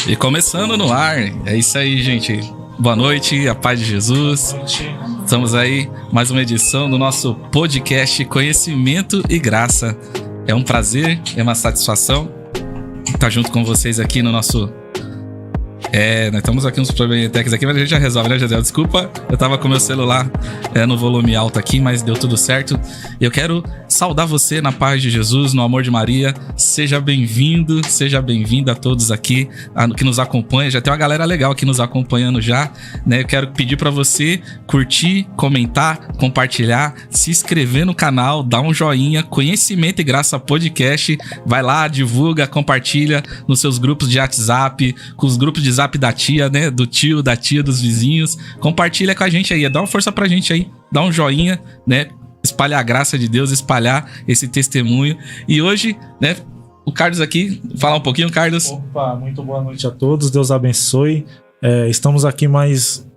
E começando no ar, é isso aí, gente. Boa noite, a paz de Jesus. Estamos aí, mais uma edição do nosso podcast Conhecimento e Graça. É um prazer, é uma satisfação estar junto com vocês aqui no nosso... nós estamos aqui uns problemas técnicos aqui, mas a gente já resolve, né, José? Desculpa, eu tava com meu celular no volume alto aqui, mas deu tudo certo. Eu quero saudar você na paz de Jesus, no amor de Maria. Seja bem-vindo, seja bem-vinda a todos aqui que nos acompanham. Já tem uma galera legal aqui nos acompanhando já, né? Eu quero pedir para você curtir, comentar, compartilhar, se inscrever no canal, dar um joinha, Conhecimento e Graça Podcast. Vai lá, divulga, compartilha nos seus grupos de WhatsApp, com os grupos de Zap da tia, né? Do tio, da tia, dos vizinhos. Compartilha com a gente aí, dá uma força pra gente aí, dá um joinha, né? Espalhar a graça de Deus, espalhar esse testemunho. E hoje, né? O Carlos aqui, fala um pouquinho, Carlos. Opa, muito boa noite a todos, Deus abençoe. Estamos aqui mais...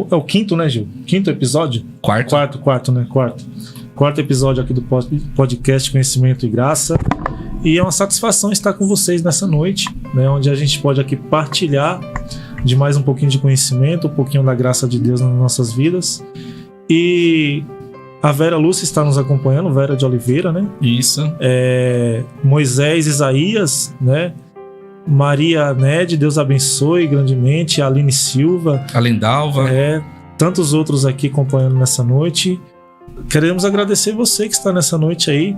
É o quinto, né, Gil? Quinto episódio? Quarto, né? Quarto episódio aqui do podcast Conhecimento e Graça. E é uma satisfação estar com vocês nessa noite, né, onde a gente pode aqui partilhar de mais um pouquinho de conhecimento, um pouquinho da graça de Deus nas nossas vidas. E a Vera Lúcia está nos acompanhando, Vera de Oliveira, né? Isso. Moisés Isaías, né? Maria Ned, Deus abençoe grandemente. Aline Silva. Alendalva. Tantos outros aqui acompanhando nessa noite. Queremos agradecer você que está nessa noite aí,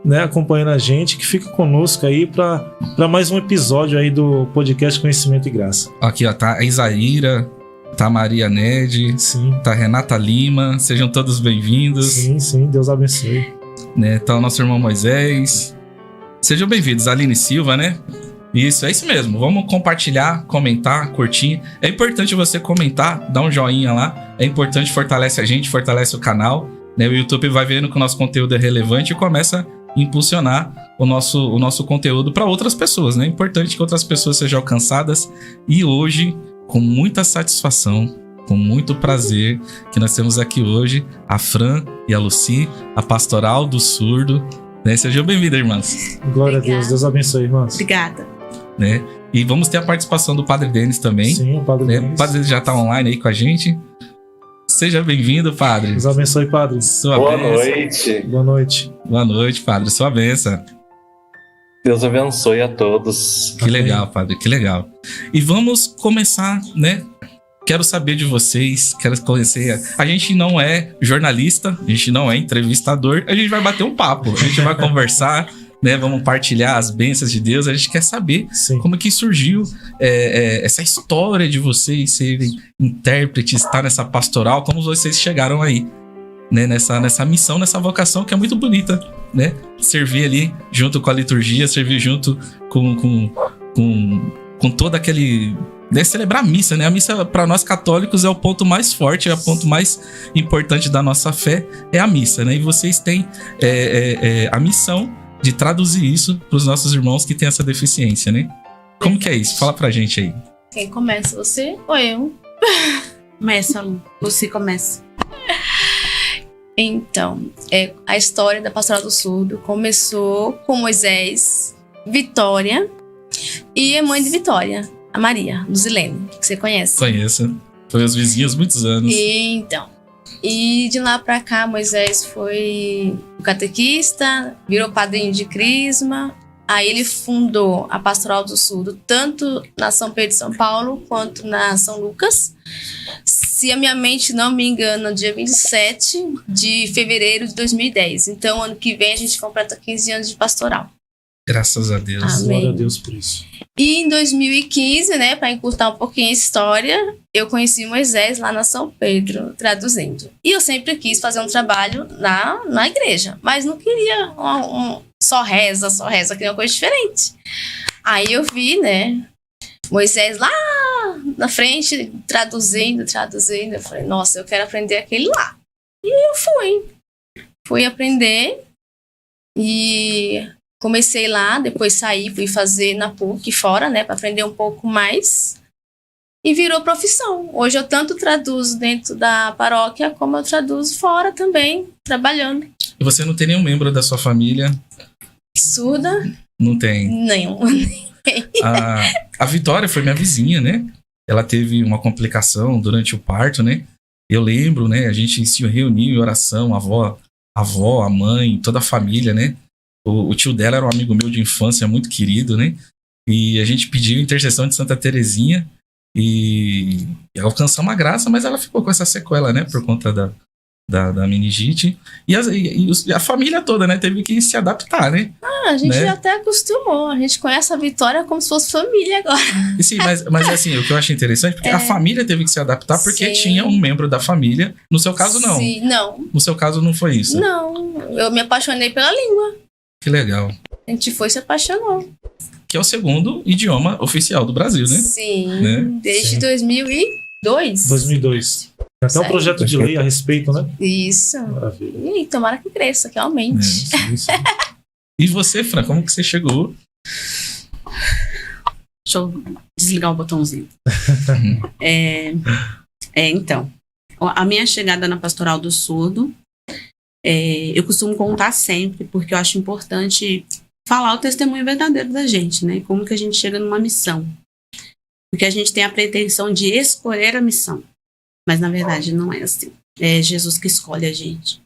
né, acompanhando a gente, que fica conosco aí para mais um episódio aí do podcast Conhecimento e Graça. Aqui, ó, tá a Isaíra, tá a Maria Ned, sim, tá a Renata Lima, sejam todos bem-vindos. Sim, Deus abençoe. Né, tá o nosso irmão Moisés. Sejam bem-vindos, Aline Silva, né? Isso, é isso mesmo. Vamos compartilhar, comentar, curtir. É importante você comentar, dar um joinha lá. É importante, fortalece a gente, fortalece o canal. Né? O YouTube vai vendo que o nosso conteúdo é relevante e começa a impulsionar o nosso conteúdo para outras pessoas, né? É importante que outras pessoas sejam alcançadas. E hoje, com muita satisfação, com muito prazer, que nós temos aqui hoje a Fran e a Lucy, a Pastoral do Surdo. Né? Sejam bem-vindas, irmãs. Glória a Deus, Deus abençoe, irmãs. Obrigada. Né? E vamos ter a participação do Padre Denis também. Sim, o Padre Denis. O Padre Denis já está online aí com a gente. Seja bem-vindo, Padre. Deus abençoe, Padre. Boa noite. Boa noite. Boa noite, Padre. Sua bênção. Deus abençoe a todos. Que legal, Padre. Que legal. E vamos começar, né? Quero saber de vocês, quero conhecer. A gente não é jornalista, a gente não é entrevistador, a gente vai bater um papo, a gente vai conversar, né? Vamos partilhar as bênçãos de Deus. A gente quer saber como que surgiu essa história de vocês serem intérpretes, estar nessa pastoral, como vocês chegaram aí, né? Nessa missão, nessa vocação que é muito bonita, né? Servir ali junto com a liturgia, servir junto com todo aquele... celebrar a missa, né? A missa, para nós católicos, é o ponto mais forte, é o ponto mais importante da nossa fé, é a missa, né? E vocês têm a missão de traduzir isso para os nossos irmãos que têm essa deficiência, né? Como que é isso? Fala pra gente aí. Quem começa, você ou eu? Começa, Lu. Lucy começa. Então, a história da Pastoral do Surdo começou com Moisés, Vitória e a mãe de Vitória, a Maria, Luzilene, que você conhece. Conheço. Foi os vizinhos muitos anos. E de lá pra cá, Moisés foi o catequista, virou padrinho de crisma. Aí ele fundou a Pastoral do Surdo, tanto na São Pedro de São Paulo, quanto na São Lucas. Se a minha mente não me engana, no dia 27 de fevereiro de 2010. Então, ano que vem, a gente completa 15 anos de pastoral. Graças a Deus. Amém. Glória a Deus por isso. E em 2015, né, para encurtar um pouquinho a história, eu conheci Moisés lá na São Pedro, traduzindo. E eu sempre quis fazer um trabalho na igreja, mas não queria só reza, queria uma coisa diferente. Aí eu vi, né, Moisés lá na frente, traduzindo. Eu falei, nossa, eu quero aprender aquele lá. E eu fui aprender e... comecei lá, depois saí, fui fazer na PUC fora, né, para aprender um pouco mais. E virou profissão. Hoje eu tanto traduzo dentro da paróquia, como eu traduzo fora também, trabalhando. E você não tem nenhum membro da sua família? Surda? Não tem? Nenhum. A Vitória foi minha vizinha, né? Ela teve uma complicação durante o parto, né? Eu lembro, né? A gente se reuniu em oração, a avó, a mãe, toda a família, né? O tio dela era um amigo meu de infância, muito querido, né? E a gente pediu intercessão de Santa Terezinha e alcançamos a graça, mas ela ficou com essa sequela, né? Por conta da meningite. E a família toda, né? Teve que se adaptar, né? A gente Né? até acostumou. A gente conhece a Vitória como se fosse família agora. E sim, mas assim, o que eu acho interessante, porque a família teve que se adaptar porque Sim. tinha um membro da família. No seu caso, não. Sim, não. No seu caso, não foi isso. Não, eu me apaixonei pela língua. Que legal. A gente foi e se apaixonou. Que é o segundo idioma oficial do Brasil, né? Sim, Né? desde Sim. 2002. 2002. Tem até Isso um aí. projeto de lei a respeito, né? Isso. Maravilha. E tomara que cresça, que aumente. Isso. E você, Fran, como que você chegou? Deixa eu desligar o botãozinho. Então, a minha chegada na Pastoral do Surdo, eu costumo contar sempre, porque eu acho importante falar o testemunho verdadeiro da gente, né? Como que a gente chega numa missão. Porque a gente tem a pretensão de escolher a missão. Mas, na verdade, não é assim. É Jesus que escolhe a gente.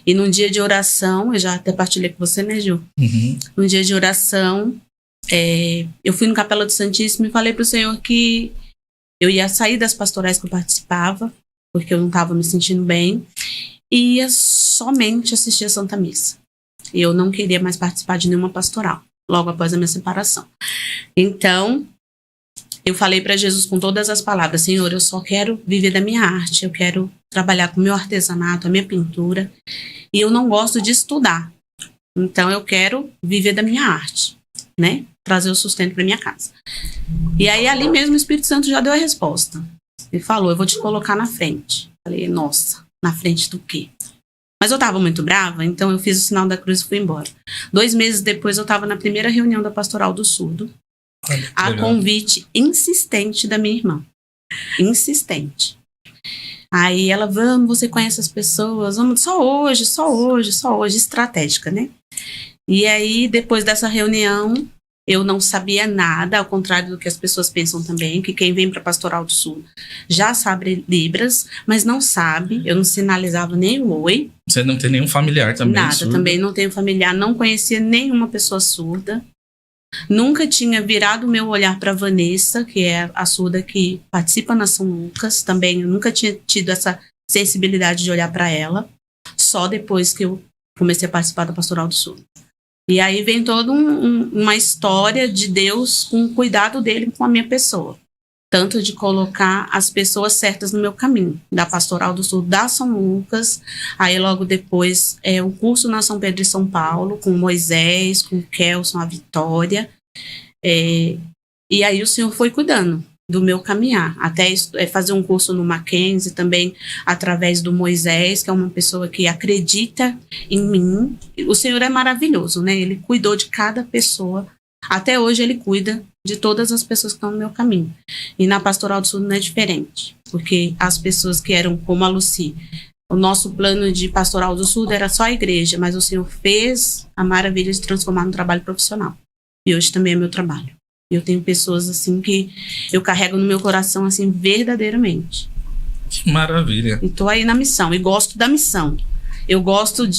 E num dia de oração, eu já até partilhei com você, né, Gil? Uhum. Num dia de oração, eu fui no Capela do Santíssimo e falei pro Senhor que eu ia sair das pastorais que eu participava, porque eu não estava me sentindo bem, e ia somente assistir a Santa Missa. E eu não queria mais participar de nenhuma pastoral, logo após a minha separação. Então, eu falei para Jesus com todas as palavras: Senhor, eu só quero viver da minha arte, eu quero trabalhar com o meu artesanato, a minha pintura, e eu não gosto de estudar. Então, eu quero viver da minha arte, né? Trazer o sustento para minha casa. E aí, ali mesmo, o Espírito Santo já deu a resposta. Ele falou: eu vou te colocar na frente. Falei: nossa, na frente do quê? Mas eu estava muito brava, então eu fiz o sinal da cruz e fui embora. 2 meses depois, eu estava na primeira reunião da Pastoral do Surdo, a legal. convite insistente da minha irmã. Insistente. Aí ela: vamos, você conhece as pessoas, vamos, só hoje, estratégica, né? E aí, depois dessa reunião, eu não sabia nada, ao contrário do que as pessoas pensam também, que quem vem para Pastoral do Sul já sabe Libras, mas não sabe, eu não sinalizava nem o oi. Você não tem nenhum familiar também? Nada, surdo? também não tenho familiar, não conhecia nenhuma pessoa surda. Nunca tinha virado o meu olhar para Vanessa, que é a surda que participa na São Lucas, também eu nunca tinha tido essa sensibilidade de olhar para ela, só depois que eu comecei a participar da Pastoral do Sul. E aí vem toda uma história de Deus com o cuidado dele com a minha pessoa. Tanto de colocar as pessoas certas no meu caminho. Da Pastoral do Sul, da São Lucas. Aí logo depois o curso na São Pedro e São Paulo, com o Moisés, com o Kelson, a Vitória. E aí o Senhor foi cuidando do meu caminhar. Até fazer um curso no Mackenzie também, através do Moisés, que é uma pessoa que acredita em mim. O Senhor é maravilhoso, né? Ele cuidou de cada pessoa. Até hoje ele cuida de todas as pessoas que estão no meu caminho. E na Pastoral do Sul não é diferente. Porque as pessoas que eram como a Lucy, o nosso plano de Pastoral do Sul era só a igreja, mas o Senhor fez a maravilha de transformar no trabalho profissional. E hoje também é meu trabalho. Eu tenho pessoas assim que eu carrego no meu coração assim verdadeiramente. Que maravilha. E tô aí na missão, e gosto da missão. Eu gosto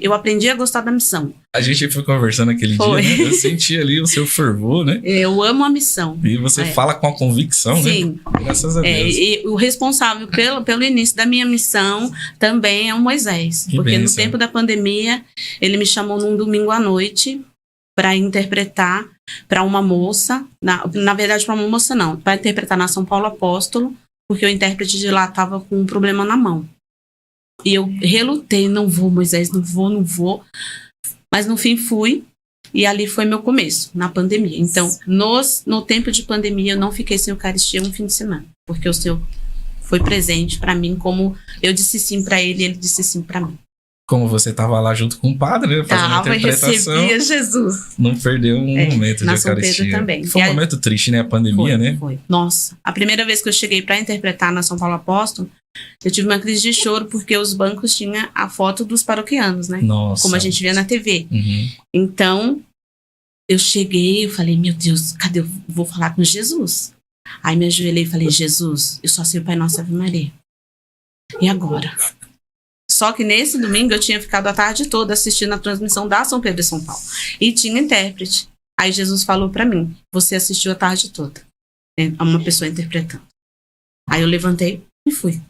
eu aprendi a gostar da missão. A gente foi conversando aquele Foi. dia, né? Eu senti ali o seu fervor, né? Eu amo a missão. E você fala com a convicção, Sim. né? Graças a Deus. E o responsável pelo início da minha missão também é o Moisés. Que Porque bênção. no tempo da pandemia, ele me chamou num domingo à noite para interpretar para uma moça, na verdade para uma moça não, para interpretar na São Paulo Apóstolo, porque o intérprete de lá estava com um problema na mão. E eu relutei: não vou, Moisés, não vou. Mas no fim fui, e ali foi meu começo, na pandemia. Então, no tempo de pandemia, eu não fiquei sem Eucaristia um fim de semana, porque o Senhor foi presente para mim, como eu disse sim para ele e ele disse sim para mim. Como você estava lá junto com o padre, né? Fazendo a Tava e interpretação. recebia Jesus. Não perdeu um momento de na São Eucaristia. Pedro também. Foi um E aí- momento triste, né? A pandemia, né? Foi. Nossa, a primeira vez que eu cheguei para interpretar na São Paulo Apóstolo, eu tive uma crise de choro porque os bancos tinham a foto dos paroquianos, né? Nossa. Como a gente via na TV. Uhum. Então, eu cheguei, eu falei, meu Deus, cadê? Eu vou falar com Jesus. Aí me ajoelhei e falei, Jesus, eu só sei o Pai Nosso, Ave Maria. E agora? Só que nesse domingo eu tinha ficado a tarde toda assistindo a transmissão da São Pedro e São Paulo. E tinha intérprete. Aí Jesus falou pra mim, você assistiu a tarde toda. É uma pessoa interpretando. Aí eu levantei e fui.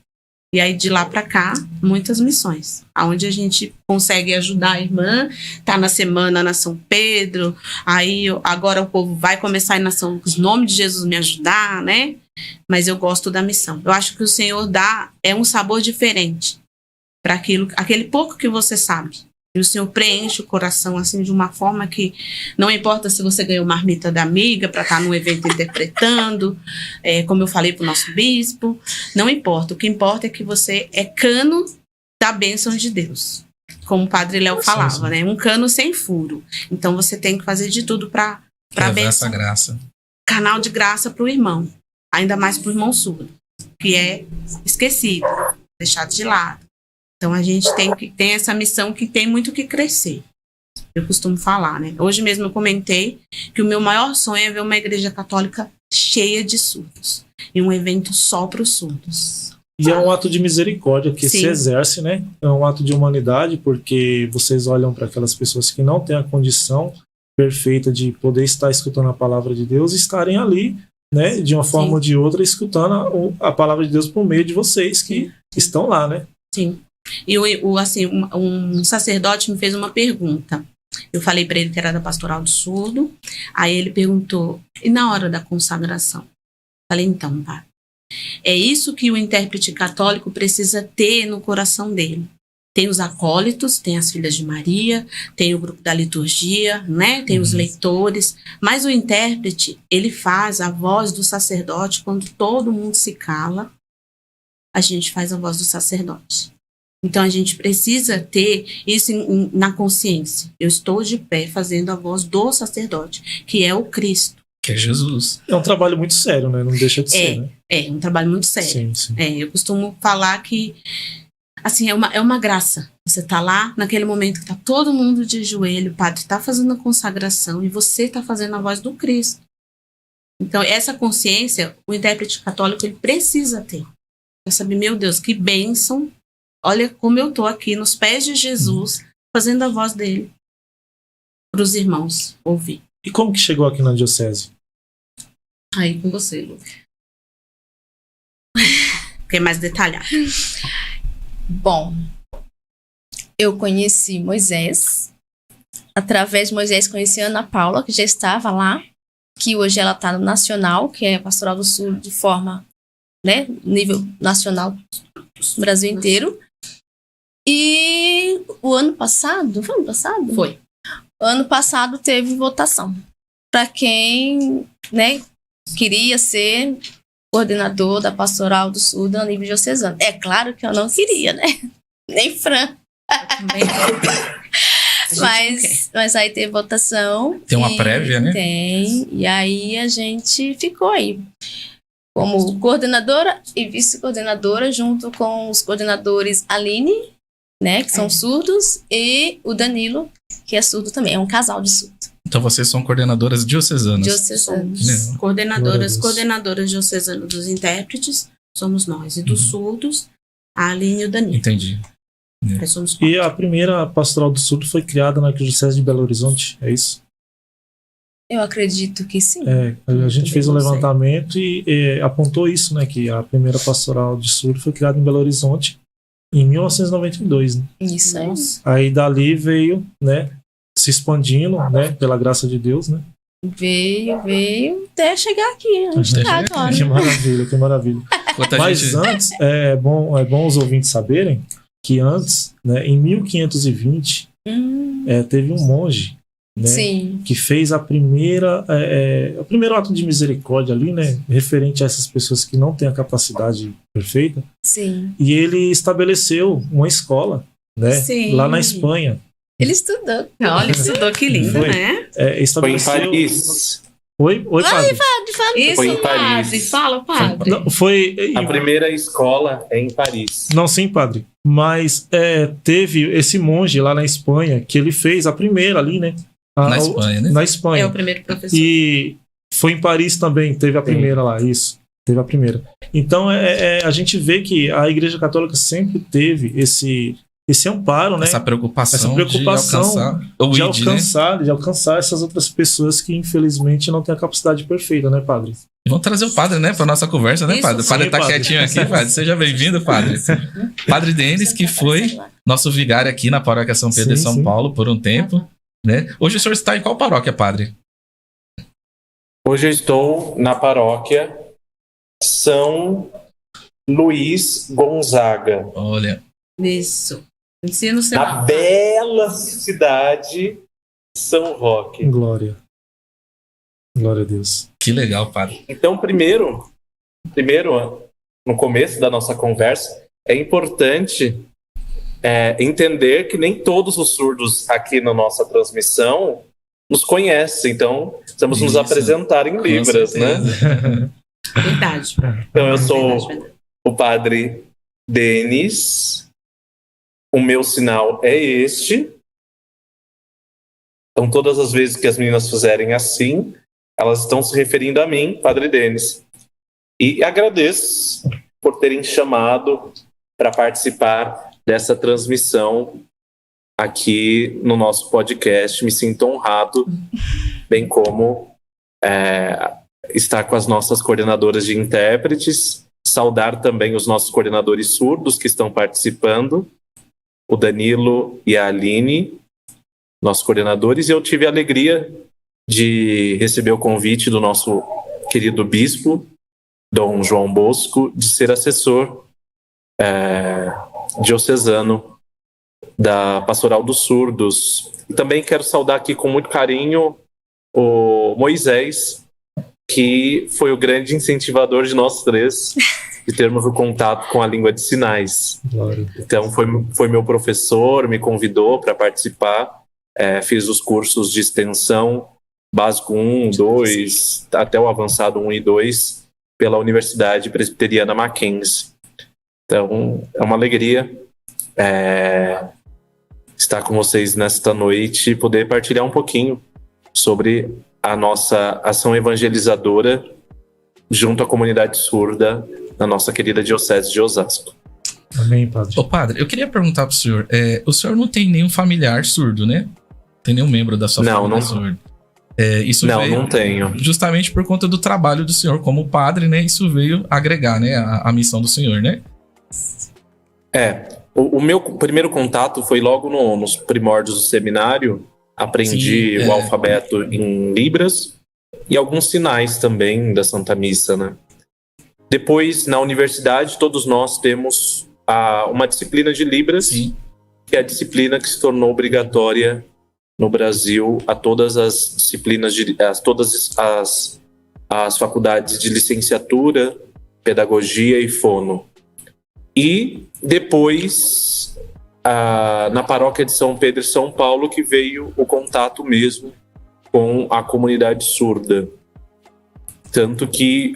E aí de lá pra cá, muitas missões. Onde a gente consegue ajudar a irmã, tá na semana na São Pedro, aí agora o povo vai começar a ir na São Lucas, em nome de Jesus me ajudar, né? Mas eu gosto da missão. Eu acho que o Senhor dá um sabor diferente para aquele pouco que você sabe. E o Senhor preenche o coração assim de uma forma que não importa se você ganhou marmita da amiga para estar num evento interpretando, como eu falei para o nosso bispo, não importa. O que importa é que você é cano da bênção de Deus. Como o Padre Léo falava, né? Um cano sem furo. Então você tem que fazer de tudo para levar essa graça. Canal de graça para o irmão. Ainda mais para o irmão surdo, que é esquecido, deixado de lado. Então, a gente tem essa missão que tem muito que crescer. Eu costumo falar, né? Hoje mesmo eu comentei que o meu maior sonho é ver uma igreja católica cheia de surdos. E um evento só para os surdos. E é um ato de misericórdia que se exerce, né? É um ato de humanidade, porque vocês olham para aquelas pessoas que não têm a condição perfeita de poder estar escutando a palavra de Deus e estarem ali, né? De uma forma ou de outra, escutando a palavra de Deus por meio de vocês que estão lá, né? Sim. E um sacerdote me fez uma pergunta. Eu falei para ele que era da Pastoral do Surdo. Aí ele perguntou, e na hora da consagração? Falei, então, pá, é isso que o intérprete católico precisa ter no coração dele. Tem os acólitos, tem as filhas de Maria, tem o grupo da liturgia, né? Tem os leitores. Mas o intérprete, ele faz a voz do sacerdote quando todo mundo se cala. A gente faz a voz do sacerdote. Então, a gente precisa ter isso na consciência. Eu estou de pé fazendo a voz do sacerdote, que é o Cristo. Que é Jesus. É um trabalho muito sério, né? Não deixa de ser, né? É um trabalho muito sério. Sim, sim. Eu costumo falar que, assim, é uma graça. Você tá lá, naquele momento que tá todo mundo de joelho, o padre tá fazendo a consagração e você tá fazendo a voz do Cristo. Então, essa consciência, o intérprete católico, ele precisa ter. Pra saber, meu Deus, que bênção. Olha como eu tô aqui nos pés de Jesus, fazendo a voz dele para os irmãos ouvir. E como que chegou aqui na diocese? Aí com você, Lu. Quer mais detalhar? Bom, eu conheci Moisés. Através de Moisés conheci a Ana Paula, que já estava lá, que hoje ela está no Nacional, que é a Pastoral do Sul de forma, né, nível nacional, no Brasil inteiro. E o ano passado, foi ano passado? Foi. Ano passado teve votação para quem, né, queria ser coordenador da Pastoral do Sul a nível diocesano. É claro que eu não queria, né? Nem Fran. Mas aí teve votação. Tem uma prévia, né? Tem. E aí a gente ficou aí como coordenadora e vice-coordenadora, junto com os coordenadores Aline, né, que são surdos, e o Danilo, que é surdo também. É um casal de surdo. Então vocês são coordenadoras diocesanas. Diocesanos. Coordenadoras diocesanas dos intérpretes, somos nós. E dos surdos, a Aline e o Danilo. Entendi. E a primeira Pastoral do Surdo foi criada na Arquidiocese de Belo Horizonte, é isso? Eu acredito que sim. A gente fez um levantamento e apontou isso, né? Que a primeira Pastoral de Surdo foi criada em Belo Horizonte em 1992, né? Isso aí. Aí dali veio, né? Se expandindo, né? Pela graça de Deus, né? Veio até chegar aqui. A gente tá agora. Que maravilha, que maravilha. Mas antes, é bom os ouvintes saberem que antes, né, em 1520, teve um monge, né, que fez o primeiro ato de misericórdia ali, né, referente a essas pessoas que não têm a capacidade perfeita. Sim. E ele estabeleceu uma escola, né, lá na Espanha. Ele estudou. Olha, ele estudou, que lindo, né? Foi em Paris. Oi, padre. Fala. Isso, foi em Paris. Padre. Fala, padre. Não, foi a primeira escola é em Paris. Não, sim, padre. Mas teve esse monge lá na Espanha que ele fez a primeira ali, né? Na Espanha, né? Na Espanha. É o primeiro professor. E foi em Paris também, teve a primeira lá, isso. Teve a primeira. Então, a gente vê que a Igreja Católica sempre teve esse amparo, né? Essa preocupação, de alcançar essas outras pessoas que, infelizmente, não têm a capacidade perfeita, né, padre? Vamos trazer o padre, né, para nossa conversa, né, padre? O padre tá quietinho aqui, padre. Seja bem-vindo, padre. Padre Denis, que foi nosso vigário aqui na paróquia São Pedro de São Paulo por um tempo, né? Hoje o senhor está em qual paróquia, padre? Hoje eu estou na paróquia São Luís Gonzaga. Olha. Isso. Ensino na bela cidade de São Roque. Glória. Glória a Deus. Que legal, padre. Então, primeiro, no começo da nossa conversa, é importante entender que nem todos os surdos aqui na nossa transmissão nos conhecem. Então, precisamos nos apresentar em Libras, né? Verdade. Então, eu sou o padre Denis. O meu sinal é este. Então, todas as vezes que as meninas fizerem assim, elas estão se referindo a mim, Padre Denis. E agradeço por terem chamado para participar dessa transmissão aqui no nosso podcast. Me sinto honrado, bem como estar com as nossas coordenadoras de intérpretes, saudar também os nossos coordenadores surdos que estão participando, o Danilo e a Aline, nossos coordenadores, e eu tive a alegria de receber o convite do nosso querido bispo, Dom João Bosco, de ser assessor diocesano da Pastoral dos Surdos. E também quero saudar aqui com muito carinho o Moisés, que foi o grande incentivador de nós três de termos o contato com a língua de sinais. Claro. Então foi meu professor, me convidou para participar, fiz os cursos de extensão básico 1, 2, até o avançado 1 e 2 pela Universidade Presbiteriana Mackenzie. Então é uma alegria estar com vocês nesta noite e poder partilhar um pouquinho sobre a nossa ação evangelizadora junto à comunidade surda na nossa querida Diocese de Osasco. Amém, padre. Ô, padre, eu queria perguntar pro senhor, o senhor não tem nenhum familiar surdo, né? Tem nenhum membro da sua família surdo? Isso não tenho. Justamente por conta do trabalho do senhor como padre, né? Isso veio agregar, né, a missão do senhor, né? O meu primeiro contato foi logo nos primórdios do seminário. Aprendi o alfabeto em Libras e alguns sinais também da Santa Missa, né? Depois, na universidade, todos nós temos uma disciplina de Libras, que é a disciplina que se tornou obrigatória no Brasil a todas as disciplinas, todas as faculdades de licenciatura, pedagogia e fono. E depois, na paróquia de São Pedro e São Paulo, que veio o contato mesmo com a comunidade surda. Tanto que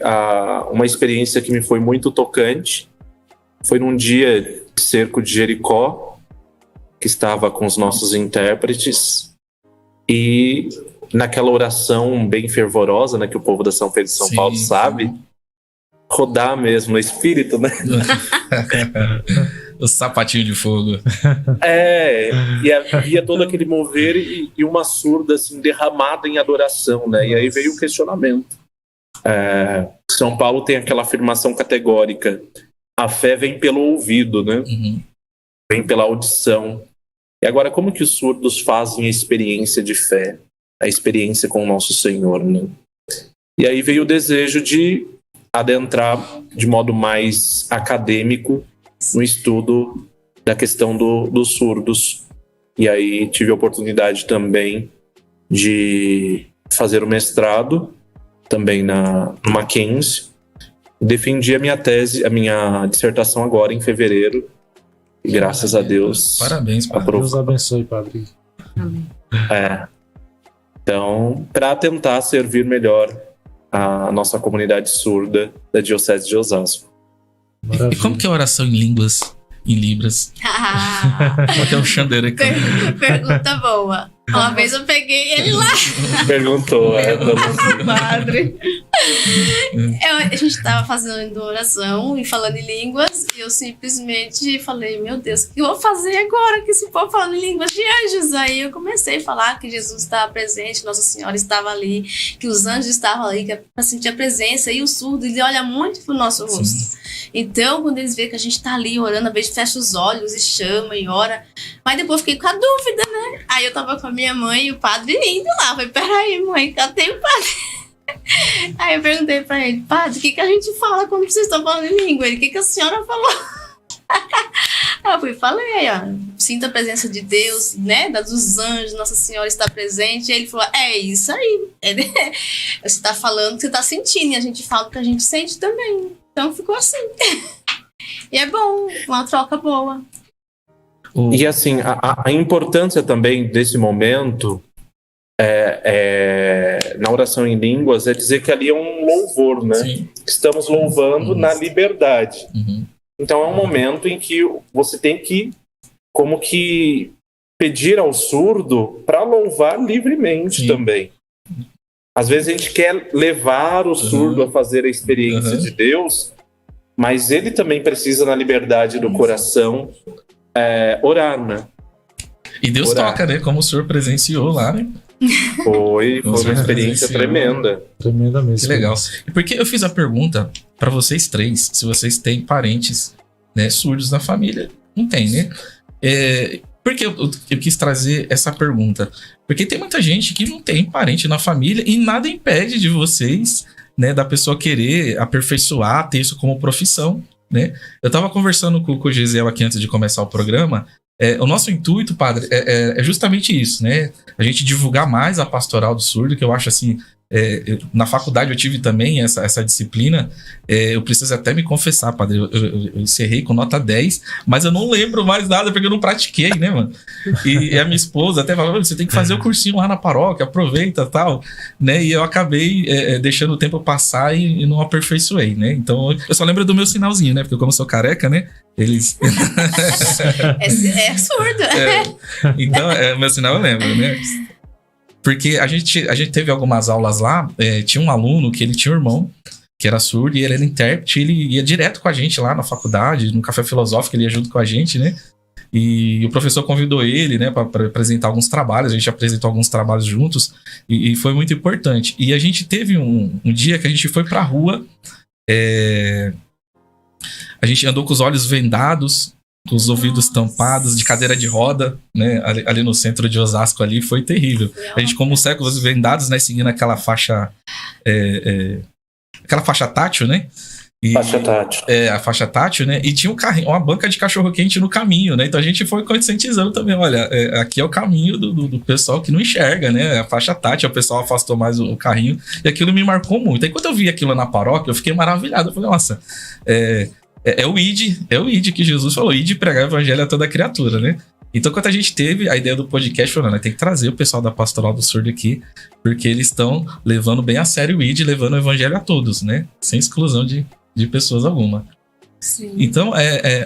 uma experiência que me foi muito tocante foi num dia de cerco de Jericó, que estava com os nossos intérpretes, e naquela oração bem fervorosa, né, que o povo da São Pedro e São Paulo sabe, rodar mesmo no espírito, né? O sapatinho de fogo. E havia todo aquele mover e uma surda assim, derramada em adoração, né? E aí veio o questionamento. São Paulo tem aquela afirmação categórica: a fé vem pelo ouvido, né? Vem pela audição. E agora, como que os surdos fazem a experiência de fé, a experiência com o nosso Senhor, né? E aí veio o desejo de adentrar de modo mais acadêmico no estudo da questão dos surdos. E aí tive a oportunidade também de fazer o mestrado também no Mackenzie. Defendi a minha tese, a minha dissertação agora em fevereiro. E graças a Deus. Parabéns, padre. Deus abençoe, padre. Amém. Então, para tentar servir melhor a nossa comunidade surda da Diocese de Osasco. Maravilha. E como que é a oração em línguas, em Libras? Como que é o xanderecão? Pergunta boa. Uma vez eu peguei ele lá. Perguntou. Padre. A gente tava fazendo oração e falando em línguas, e eu simplesmente falei, meu Deus, o que eu vou fazer agora que esse povo falando em línguas de anjos? Aí eu comecei a falar que Jesus estava presente, Nossa Senhora estava ali, que os anjos estavam ali, que para sentir a presença, e o surdo, ele olha muito pro nosso rosto. Sim. Então, quando eles veem que a gente tá ali orando, às vezes fecha os olhos e chama e ora. Mas depois eu fiquei com a dúvida, né? Aí eu tava com a minha mãe e o padre indo lá. Falei, peraí, mãe, cadê o padre? Aí eu perguntei pra ele, padre, o que a gente fala quando vocês estão falando em língua? Ele, o que a senhora falou? Aí eu fui e falei, ó, sinta a presença de Deus, né? Dos anjos, Nossa Senhora está presente. E ele falou, é isso aí. Você tá falando o que você tá sentindo, e a gente fala o que a gente sente também. Então ficou assim. E é bom, uma troca boa. E assim, a importância também desse momento na oração em línguas é dizer que ali é um louvor, né? Sim. Estamos louvando na liberdade. Uhum. Então é um momento em que você tem que, como que, pedir ao surdo para louvar livremente também. Às vezes a gente quer levar o surdo a fazer a experiência de Deus, mas ele também precisa, na liberdade do coração, orar, né? E Deus toca, né? Como o senhor presenciou lá, né? Foi uma experiência tremenda. Tremenda mesmo. Que legal. E porque eu fiz a pergunta para vocês três, se vocês têm parentes, né, surdos na família. Não tem, né? Por que eu quis trazer essa pergunta? Porque tem muita gente que não tem parente na família e nada impede de vocês, né, da pessoa querer aperfeiçoar, ter isso como profissão, né? Eu tava conversando com o Gisele aqui antes de começar o programa. O nosso intuito, padre, é justamente isso, né? A gente divulgar mais a pastoral do surdo, que eu acho assim... na faculdade eu tive também essa disciplina. Eu preciso até me confessar, padre, eu encerrei com nota 10, mas eu não lembro mais nada porque eu não pratiquei, né, mano? E a minha esposa até falou, você tem que fazer o cursinho lá na paróquia, aproveita e tal, né? E eu acabei deixando o tempo passar e não aperfeiçoei, né? Então eu só lembro do meu sinalzinho, né? Porque como eu sou careca, né? Eles... é surdo. Então, o meu sinal eu lembro, né? Porque a gente teve algumas aulas lá, tinha um aluno que ele tinha um irmão que era surdo e ele era intérprete, ele ia direto com a gente lá na faculdade, no café filosófico, ele ia junto com a gente, né? E o professor convidou ele, né, para apresentar alguns trabalhos, a gente apresentou alguns trabalhos juntos e foi muito importante. E a gente teve um dia que a gente foi pra rua, a gente andou com os olhos vendados, com os ouvidos tampados, de cadeira de roda, né, ali no centro de Osasco ali, foi terrível. A gente, como séculos vendados, né, seguindo aquela faixa tátil, né? Faixa tátil. A faixa tátil, né? E tinha um carrinho, uma banca de cachorro-quente no caminho, né? Então a gente foi conscientizando também, olha, aqui é o caminho do pessoal que não enxerga, né? A faixa tátil, o pessoal afastou mais o carrinho, e aquilo me marcou muito. Aí quando eu vi aquilo na paróquia, eu fiquei maravilhado. Eu falei, nossa, é o ID que Jesus falou, ID pregar o evangelho a toda criatura, né? Então, quando a gente teve a ideia do podcast, falando, tem que trazer o pessoal da Pastoral do Surdo aqui, porque eles estão levando bem a sério o ID, levando o evangelho a todos, né? Sem exclusão de pessoas alguma. Sim. Então,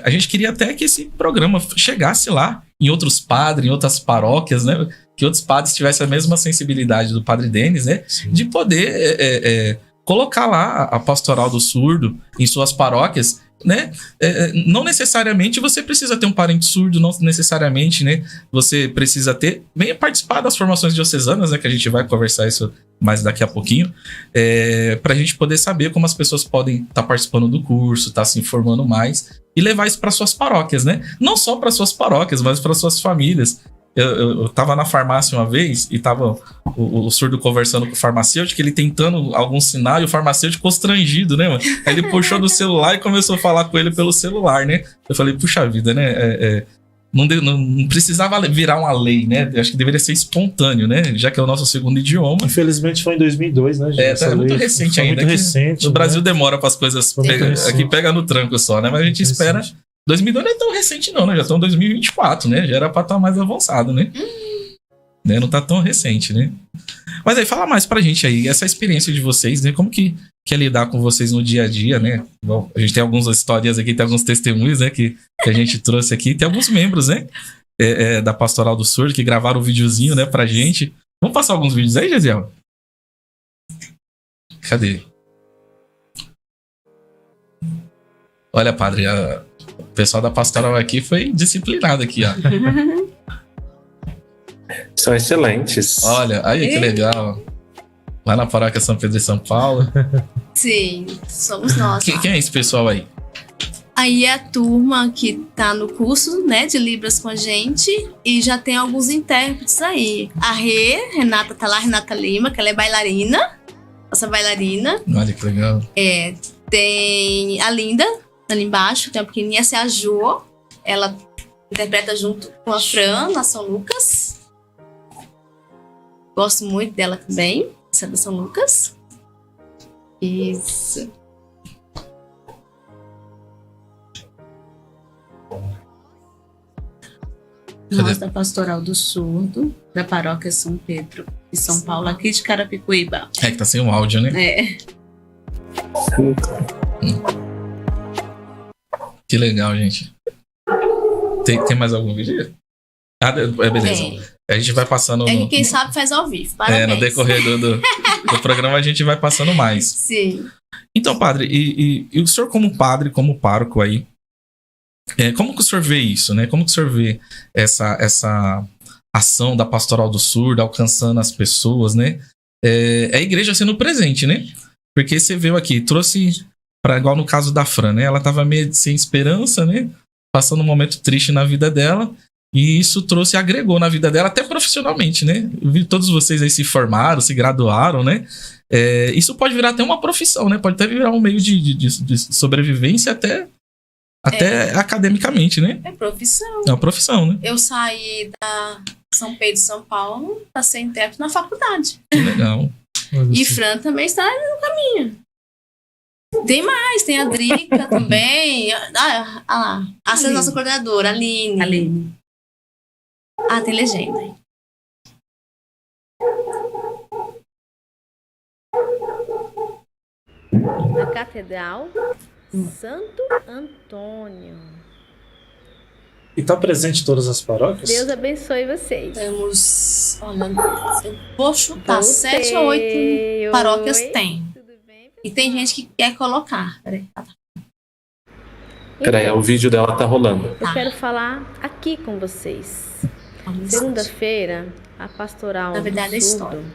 a gente queria até que esse programa chegasse lá, em outros padres, em outras paróquias, né? Que outros padres tivessem a mesma sensibilidade do Padre Denis, né? Sim. De poder colocar lá a Pastoral do Surdo em suas paróquias, né? Não necessariamente você precisa ter um parente surdo, não necessariamente, né? Você precisa venha participar das formações diocesanas, né? Que a gente vai conversar isso mais daqui a pouquinho, para a gente poder saber como as pessoas podem estar participando do curso, estar se informando mais e levar isso para suas paróquias, né? Não só para suas paróquias, mas para suas famílias. Eu tava na farmácia uma vez e tava o surdo conversando com o farmacêutico, ele tentando algum sinal e o farmacêutico constrangido, né, mano? Aí ele puxou do celular e começou a falar com ele pelo celular, né? Eu falei, puxa vida, né? Não precisava virar uma lei, né? Acho que deveria ser espontâneo, né? Já que é o nosso segundo idioma. Infelizmente foi em 2002, né, gente? É muito recente ainda. Muito recente. No Brasil demora para as coisas... Aqui pega no tranco só, né? Mas a gente espera... 2002 não é tão recente não, né? Já estão em 2024, né? Já era pra estar mais avançado, né? Né? Não tá tão recente, né? Mas aí, fala mais pra gente aí, essa experiência de vocês, né? Como que é lidar com vocês no dia a dia, né? Bom, a gente tem algumas histórias aqui, tem alguns testemunhos, né? Que a gente trouxe aqui. Tem alguns membros, né? da Pastoral do Surdo, que gravaram um videozinho, né, pra gente. Vamos passar alguns vídeos aí, Gesiel? Cadê? Olha, padre, o pessoal da Pastoral aqui foi disciplinado aqui, ó. São excelentes. Olha, aí que legal. Lá na Paróquia São Pedro de São Paulo. Sim, somos nós. Quem é esse pessoal aí? Aí é a turma que tá no curso, né, de Libras com a gente, e já tem alguns intérpretes aí. A Renata tá lá, Renata Lima, que ela é bailarina, nossa bailarina. Olha que legal. Tem a Linda, ali embaixo, tem uma pequenininha, essa é a Jo, ela interpreta junto com a Fran, na São Lucas. Gosto muito dela também, essa é da São Lucas. Isso. Nós da Pastoral do Surdo, da Paróquia São Pedro de São Paulo, aqui de Carapicuíba. É que tá sem o áudio, né? Que legal, gente. Tem mais algum vídeo? Beleza. A gente vai passando... que quem sabe faz ao vivo. Parabéns. No decorrer do programa a gente vai passando mais. Sim. Então, padre, e o senhor como padre, como pároco aí, como que o senhor vê isso, né? Como que o senhor vê essa ação da Pastoral do Surdo alcançando as pessoas, né? A igreja sendo presente, né? Porque você veio aqui, trouxe, igual no caso da Fran, né? Ela tava meio sem esperança, né? Passando um momento triste na vida dela. E isso agregou na vida dela, até profissionalmente, né? Eu vi todos vocês aí se formaram, se graduaram, né? Isso pode virar até uma profissão, né? Pode até virar um meio de sobrevivência até academicamente, né? É profissão. É uma profissão, né? Eu saí da São Pedro de São Paulo para ser intérprete na faculdade. Que legal. E Fran também está no caminho. Tem mais, tem a Drica também. Lá. Essa é a nossa coordenadora, a Aline. Tem legenda aí. Na Catedral Santo Antônio. E tá presente em todas as paróquias? Deus abençoe vocês. Temos, olha, eu vou chutar, 7 ou 8 paróquias tem. Tudo bem? E tem gente que quer colocar. Peraí, o vídeo dela tá rolando. Eu quero falar aqui com vocês. Segunda-feira, a Pastoral Na verdade, do é Surdo.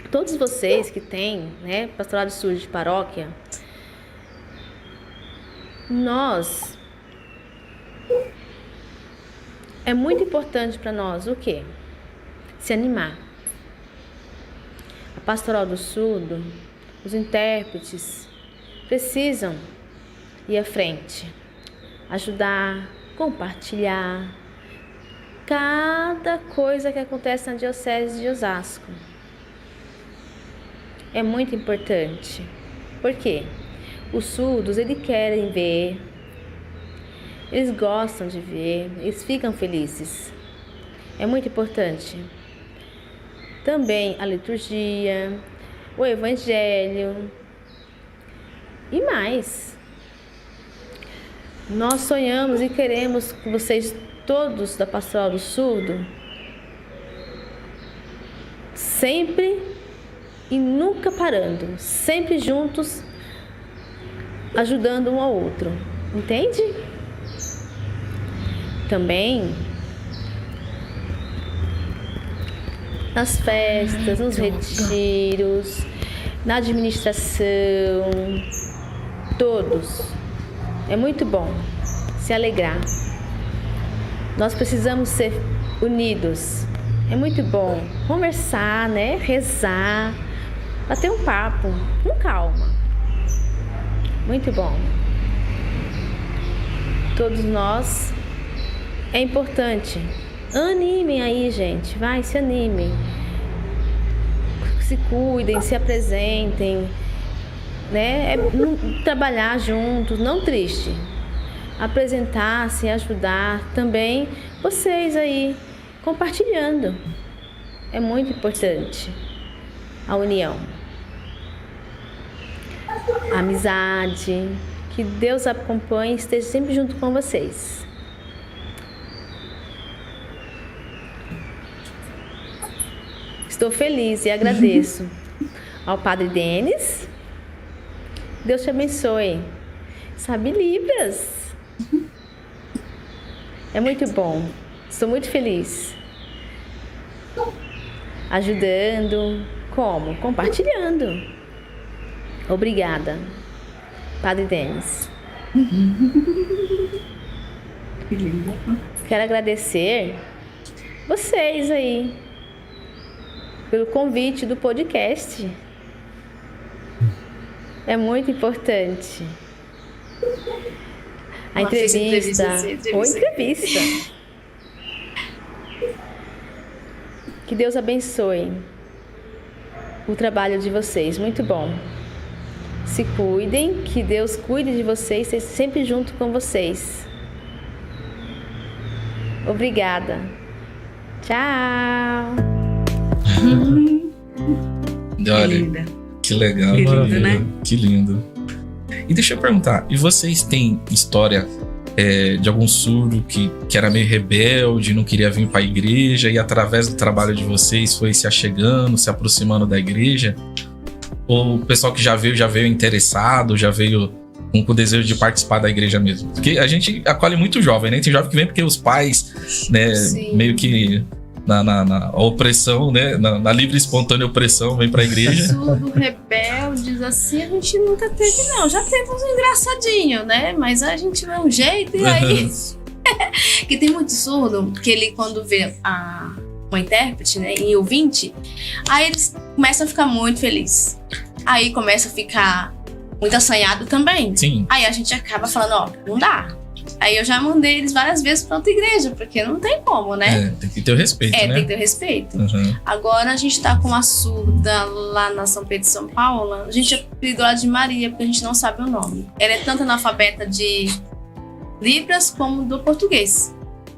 Todos vocês que têm, né, Pastoral do Surdo de paróquia, é muito importante para nós o quê? Se animar. A Pastoral do Surdo, os intérpretes precisam ir à frente, ajudar, compartilhar cada coisa que acontece na Diocese de Osasco. É muito importante. Por quê? Os surdos, eles querem ver, eles gostam de ver, eles ficam felizes. É muito importante. Também a liturgia, o evangelho e mais. Nós sonhamos e queremos que vocês todos da Pastoral do Surdo sempre e nunca parando, sempre juntos, ajudando um ao outro, entende? Também nas festas, nos retiros, na administração, todos. É muito bom se alegrar. Nós precisamos ser unidos. É muito bom conversar, né? Rezar, bater um papo com calma. Muito bom. Todos nós, é importante. Animem aí, gente. Vai, se animem. Se cuidem, se apresentem, né? Trabalhar juntos, não triste. Apresentar-se, ajudar também vocês aí, compartilhando. É muito importante a união, a amizade, que Deus acompanhe e esteja sempre junto com vocês. Estou feliz e agradeço ao Padre Denis. Deus te abençoe. Sabe Libras. É muito bom. Estou muito feliz. Ajudando. Como? Compartilhando. Obrigada, Padre Denis. Que lindo. Quero agradecer vocês aí pelo convite do podcast. É muito importante. A entrevista. Foi entrevista. Que Deus abençoe o trabalho de vocês. Muito bom. Se cuidem, que Deus cuide de vocês, esteja sempre junto com vocês. Obrigada. Tchau. Olha, que legal. Que lindo, né? Que lindo. E deixa eu perguntar, e vocês têm história de algum surdo que era meio rebelde, não queria vir para a igreja e através do trabalho de vocês foi se achegando, se aproximando da igreja? Ou o pessoal que já veio interessado, já veio com o desejo de participar da igreja mesmo? Porque a gente acolhe muito jovem, né? Tem jovem que vem porque os pais, né, meio que na opressão, né? Na livre e espontânea opressão, vem pra igreja. Surdo, rebeldes, assim, a gente nunca teve, não. Já teve uns engraçadinhos, né? Mas a gente vê um jeito e aí... que tem muito surdo, que ele quando vê uma intérprete, né, e ouvinte, aí eles começam a ficar muito felizes. Aí começa a ficar muito assanhado também. Sim. Aí a gente acaba falando, ó, não dá. Aí eu já mandei eles várias vezes pra outra igreja, porque não tem como, né? Tem que ter o respeito, né? Tem que ter o respeito. Uhum. Agora a gente tá com uma surda lá na São Pedro de São Paulo. A gente apelidou ela de Maria, porque a gente não sabe o nome. Ela é tanto analfabeta de Libras como do português.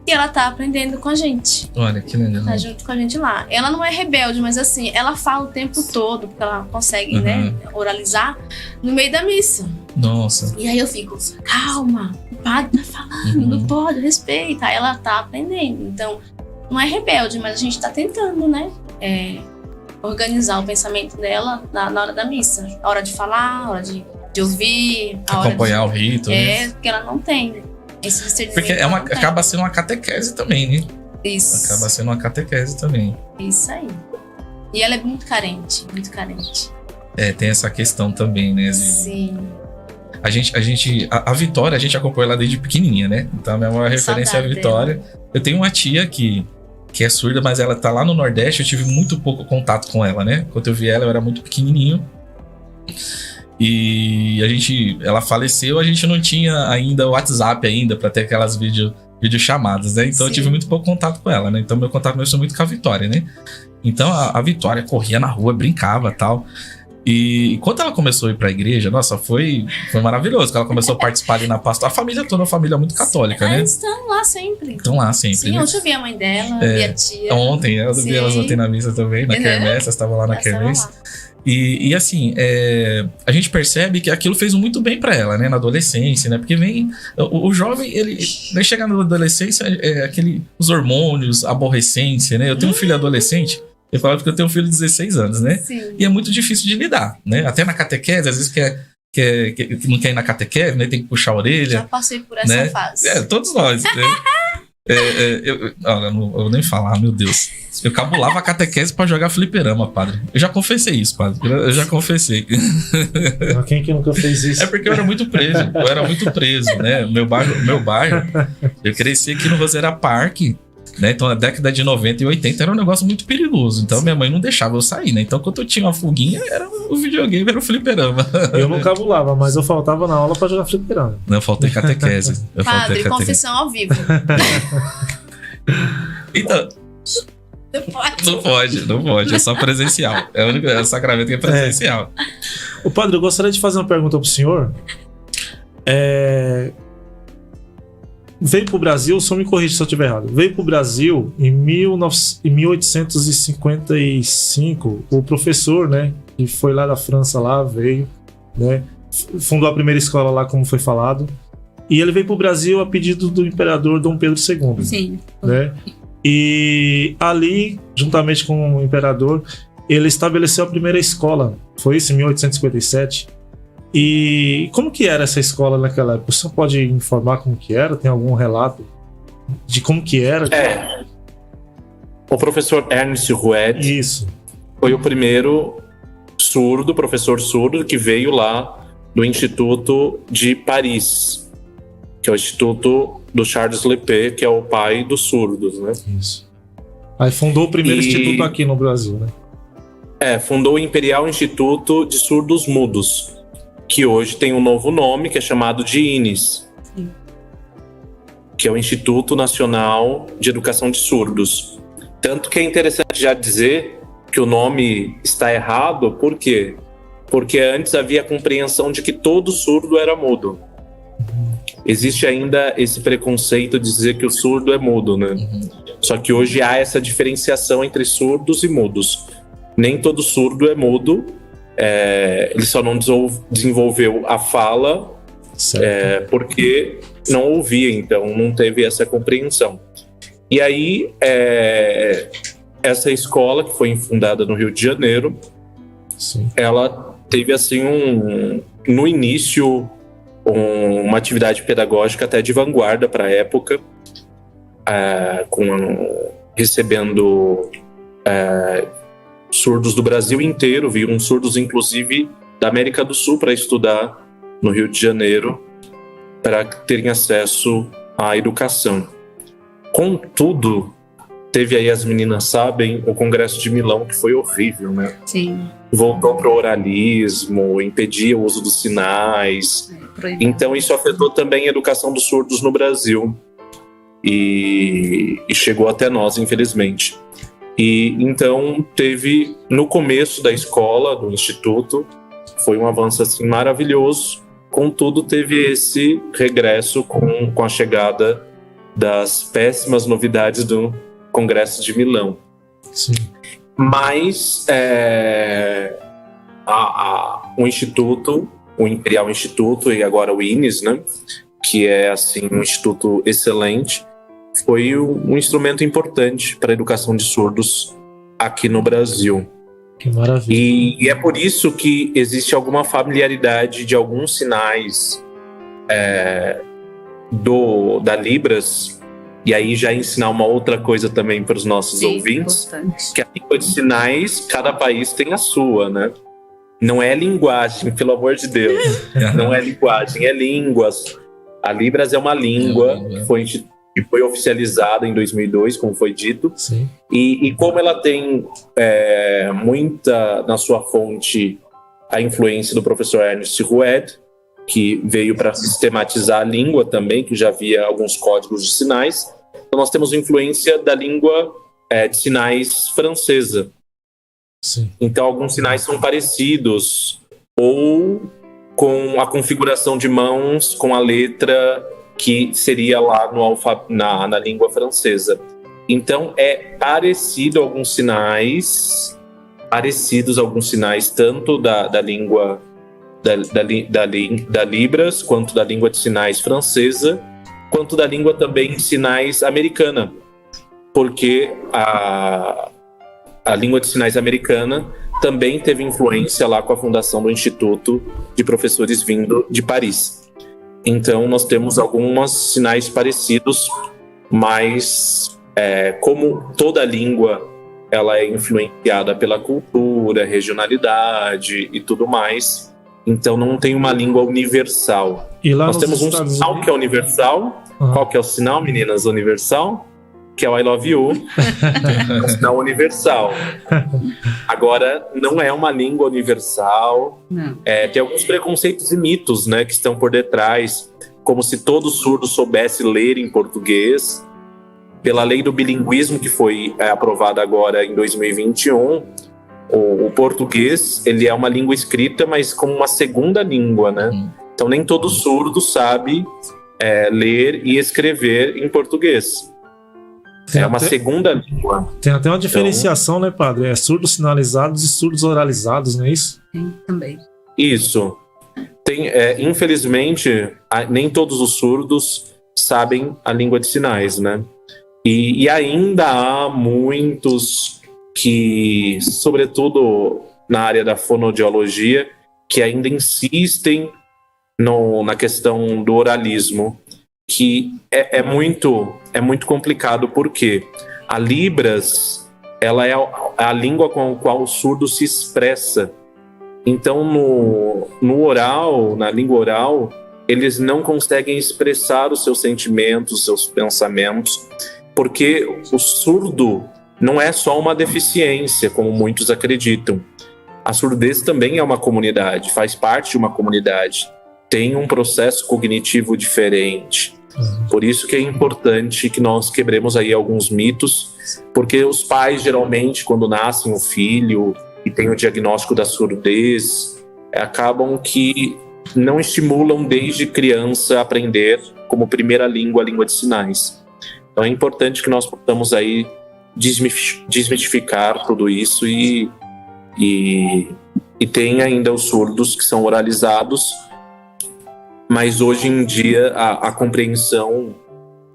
E ela tá aprendendo com a gente. Olha, que legal. Tá junto com a gente lá. Ela não é rebelde, mas assim, ela fala o tempo todo, porque ela consegue, né, oralizar no meio da missa. Nossa. E aí eu fico, calma, o padre tá falando, não pode, respeita. Aí ela tá aprendendo. Então, não é rebelde, mas a gente tá tentando, né, organizar o pensamento dela na hora da missa. A hora de falar, a hora de ouvir, a hora acompanhar o rito. né? Porque ela não tem esse discernimento. Porque acaba sendo uma catequese também, né? Isso. Acaba sendo uma catequese também. Isso aí. E ela é muito carente, muito carente. Tem essa questão também, né? Sim. A Vitória, a gente acompanha ela desde pequenininha, né? Então a minha maior referência é a Vitória. Dela. Eu tenho uma tia que é surda, mas ela tá lá no Nordeste. Eu tive muito pouco contato com ela, né? Quando eu vi ela, eu era muito pequenininho. E ela faleceu, a gente não tinha ainda o WhatsApp ainda pra ter aquelas videochamadas, né? Então eu tive muito pouco contato com ela, né? Então meu contato mesmo foi muito com a Vitória, né? Então a Vitória corria na rua, brincava e tal. E quando ela começou a ir pra igreja, nossa, foi maravilhoso. Ela começou a participar ali na pastora. A família toda é uma família muito católica, né? Eles estão lá sempre. Estão lá sempre. Sim, né? ontem eu vi a mãe dela, vi a tia. Ontem, eu vi elas ontem na missa também, na quermesse, elas estavam lá na quermesse. E assim, a gente percebe que aquilo fez muito bem pra ela, né? Na adolescência, né? Porque o jovem, ele chega na adolescência, os hormônios, a aborrecência, né? Eu tenho um filho adolescente, eu falo porque eu tenho um filho de 16 anos, né? Sim. E é muito difícil de lidar, né? Até na catequese, às vezes não quer ir na catequese, né? Tem que puxar a orelha. Já passei por essa fase. Todos nós, né? Eu não vou nem falar, meu Deus. Eu cabulava a catequese pra jogar fliperama, padre. Eu já confessei isso, padre. Eu já confessei. Quem que nunca fez isso? É porque eu era muito preso, né? Meu bairro, eu cresci aqui no Roseira Parque, né? Então na década de 90 e 80 era um negócio muito perigoso. Então minha mãe não deixava eu sair, né? Então quando eu tinha uma fuguinha, era o videogame, era o fliperama. Eu não cabulava, mas eu faltava na aula pra jogar fliperama. Não, eu faltei catequese. Padre, confissão ao vivo. Então... Não pode, é só presencial. É o sacramento que é presencial. O padre, eu gostaria de fazer uma pergunta pro senhor. Veio pro Brasil, só me corrija se eu estiver errado. Veio pro Brasil em 1855, o professor, né, que foi lá da França, lá veio, né, fundou a primeira escola lá, como foi falado. E ele veio pro Brasil a pedido do imperador Dom Pedro II. Sim. Né? E ali, juntamente com o imperador, ele estabeleceu a primeira escola. Foi isso, em 1857. E como que era essa escola naquela época? O senhor pode informar como que era? Tem algum relato de como que era? O professor Ernst Rued Isso. foi o primeiro professor surdo, que veio lá do Instituto de Paris, que é o Instituto do Charles Lepé, que é o pai dos surdos, né? Isso. Aí fundou o primeiro instituto aqui no Brasil, né? Fundou o Imperial Instituto de Surdos Mudos, que hoje tem um novo nome, que é chamado de INES, que é o Instituto Nacional de Educação de Surdos. Tanto que é interessante já dizer que o nome está errado, por quê? Porque antes havia a compreensão de que todo surdo era mudo. Existe ainda esse preconceito de dizer que o surdo é mudo, né? Só que hoje há essa diferenciação entre surdos e mudos. Nem todo surdo é mudo, ele só não desenvolveu a fala porque não ouvia, então não teve essa compreensão. E aí, essa escola, que foi fundada no Rio de Janeiro, Sim. ela teve assim no início uma atividade pedagógica até de vanguarda para a época, recebendo surdos do Brasil inteiro, viram surdos inclusive da América do Sul para estudar no Rio de Janeiro, para terem acesso à educação. Contudo, teve aí, as meninas sabem, o Congresso de Milão, que foi horrível, né? Sim. Voltou para o oralismo, impedia o uso dos sinais. Então isso afetou também a educação dos surdos no Brasil. E chegou até nós, infelizmente. E então teve, no começo da escola, do instituto, foi um avanço assim maravilhoso. Contudo, teve esse regresso com a chegada das péssimas novidades do Congresso de Milão. Sim. Mas o Instituto, o Imperial Instituto e agora o INES, né, que é assim um instituto excelente, foi um instrumento importante para a educação de surdos aqui no Brasil. Que maravilha. E é por isso que existe alguma familiaridade de alguns sinais da Libras, e aí já ensinar uma outra coisa também para os nossos ouvintes, importante. Que a língua de sinais, cada país tem a sua, né? Não é linguagem, pelo amor de Deus. Não é linguagem, é línguas. A Libras é uma língua que foi oficializada em 2002, como foi dito. Sim. E como ela tem muita na sua fonte a influência do professor Ernst Rued, que veio para sistematizar a língua também, que já havia alguns códigos de sinais. Então nós temos influência da língua de sinais francesa. Sim. Então alguns sinais são parecidos, ou com a configuração de mãos, com a letra que seria lá na língua francesa. Então é parecido alguns sinais, tanto da língua da Libras, quanto da língua de sinais francesa, quanto da língua também de sinais americana, porque a língua de sinais americana também teve influência lá com a fundação do Instituto de professores vindo de Paris. Então nós temos alguns sinais parecidos, mas como toda língua ela é influenciada pela cultura, regionalidade e tudo mais, então não tem uma língua universal. E lá nós temos um sinal que é universal. Qual que é o sinal, meninas, universal? Que é o I love you. É um sinal universal. Agora, não é uma língua universal. Tem alguns preconceitos e mitos, né, que estão por detrás, como se todo surdo soubesse ler em português. Pela lei do bilinguismo, que foi aprovada agora em 2021, o português ele é uma língua escrita, mas como uma segunda língua, né? Então nem todo surdo sabe ler e escrever em português. É uma segunda língua. Tem até uma diferenciação, né, padre? Surdos sinalizados e surdos oralizados, não é isso? Sim, também. Isso. Infelizmente, nem todos os surdos sabem a língua de sinais, né? E ainda há muitos que, sobretudo na área da fonoaudiologia, que ainda insistem na questão do oralismo, que é muito complicado, porque a Libras, ela é a língua com a qual o surdo se expressa. Então, no oral, na língua oral, eles não conseguem expressar os seus sentimentos, os seus pensamentos, porque o surdo não é só uma deficiência, como muitos acreditam. A surdez também é uma comunidade, faz parte de uma comunidade, tem um processo cognitivo diferente. Por isso que é importante que nós quebremos aí alguns mitos, porque os pais, geralmente, quando nascem o filho e tem o diagnóstico da surdez, acabam que não estimulam desde criança a aprender como primeira língua a língua de sinais. Então é importante que nós possamos aí desmistificar tudo isso e tem ainda os surdos que são oralizados, mas hoje em dia a compreensão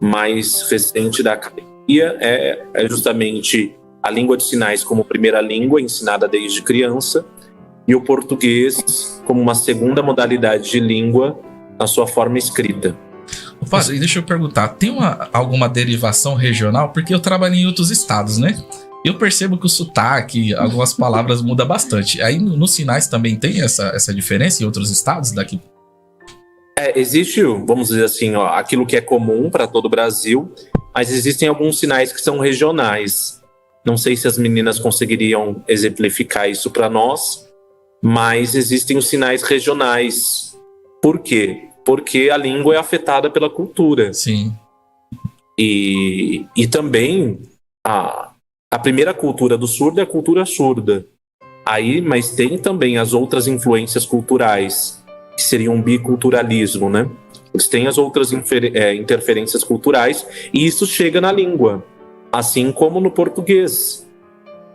mais recente da academia é justamente a língua de sinais como primeira língua ensinada desde criança e o português como uma segunda modalidade de língua na sua forma escrita. Padre, deixa eu perguntar, tem alguma derivação regional? Porque eu trabalho em outros estados, né? Eu percebo que o sotaque, algumas palavras mudam bastante. Aí nos sinais também tem essa diferença em outros estados daqui? Existe, vamos dizer assim, aquilo que é comum para todo o Brasil, mas existem alguns sinais que são regionais. Não sei se as meninas conseguiriam exemplificar isso para nós, mas existem os sinais regionais. Por quê? Porque a língua é afetada pela cultura. Sim. E também a primeira cultura do surdo é a cultura surda. Mas tem também as outras influências culturais, que seriam um biculturalismo, né? Eles têm as outras interferências culturais e isso chega na língua, assim como no português.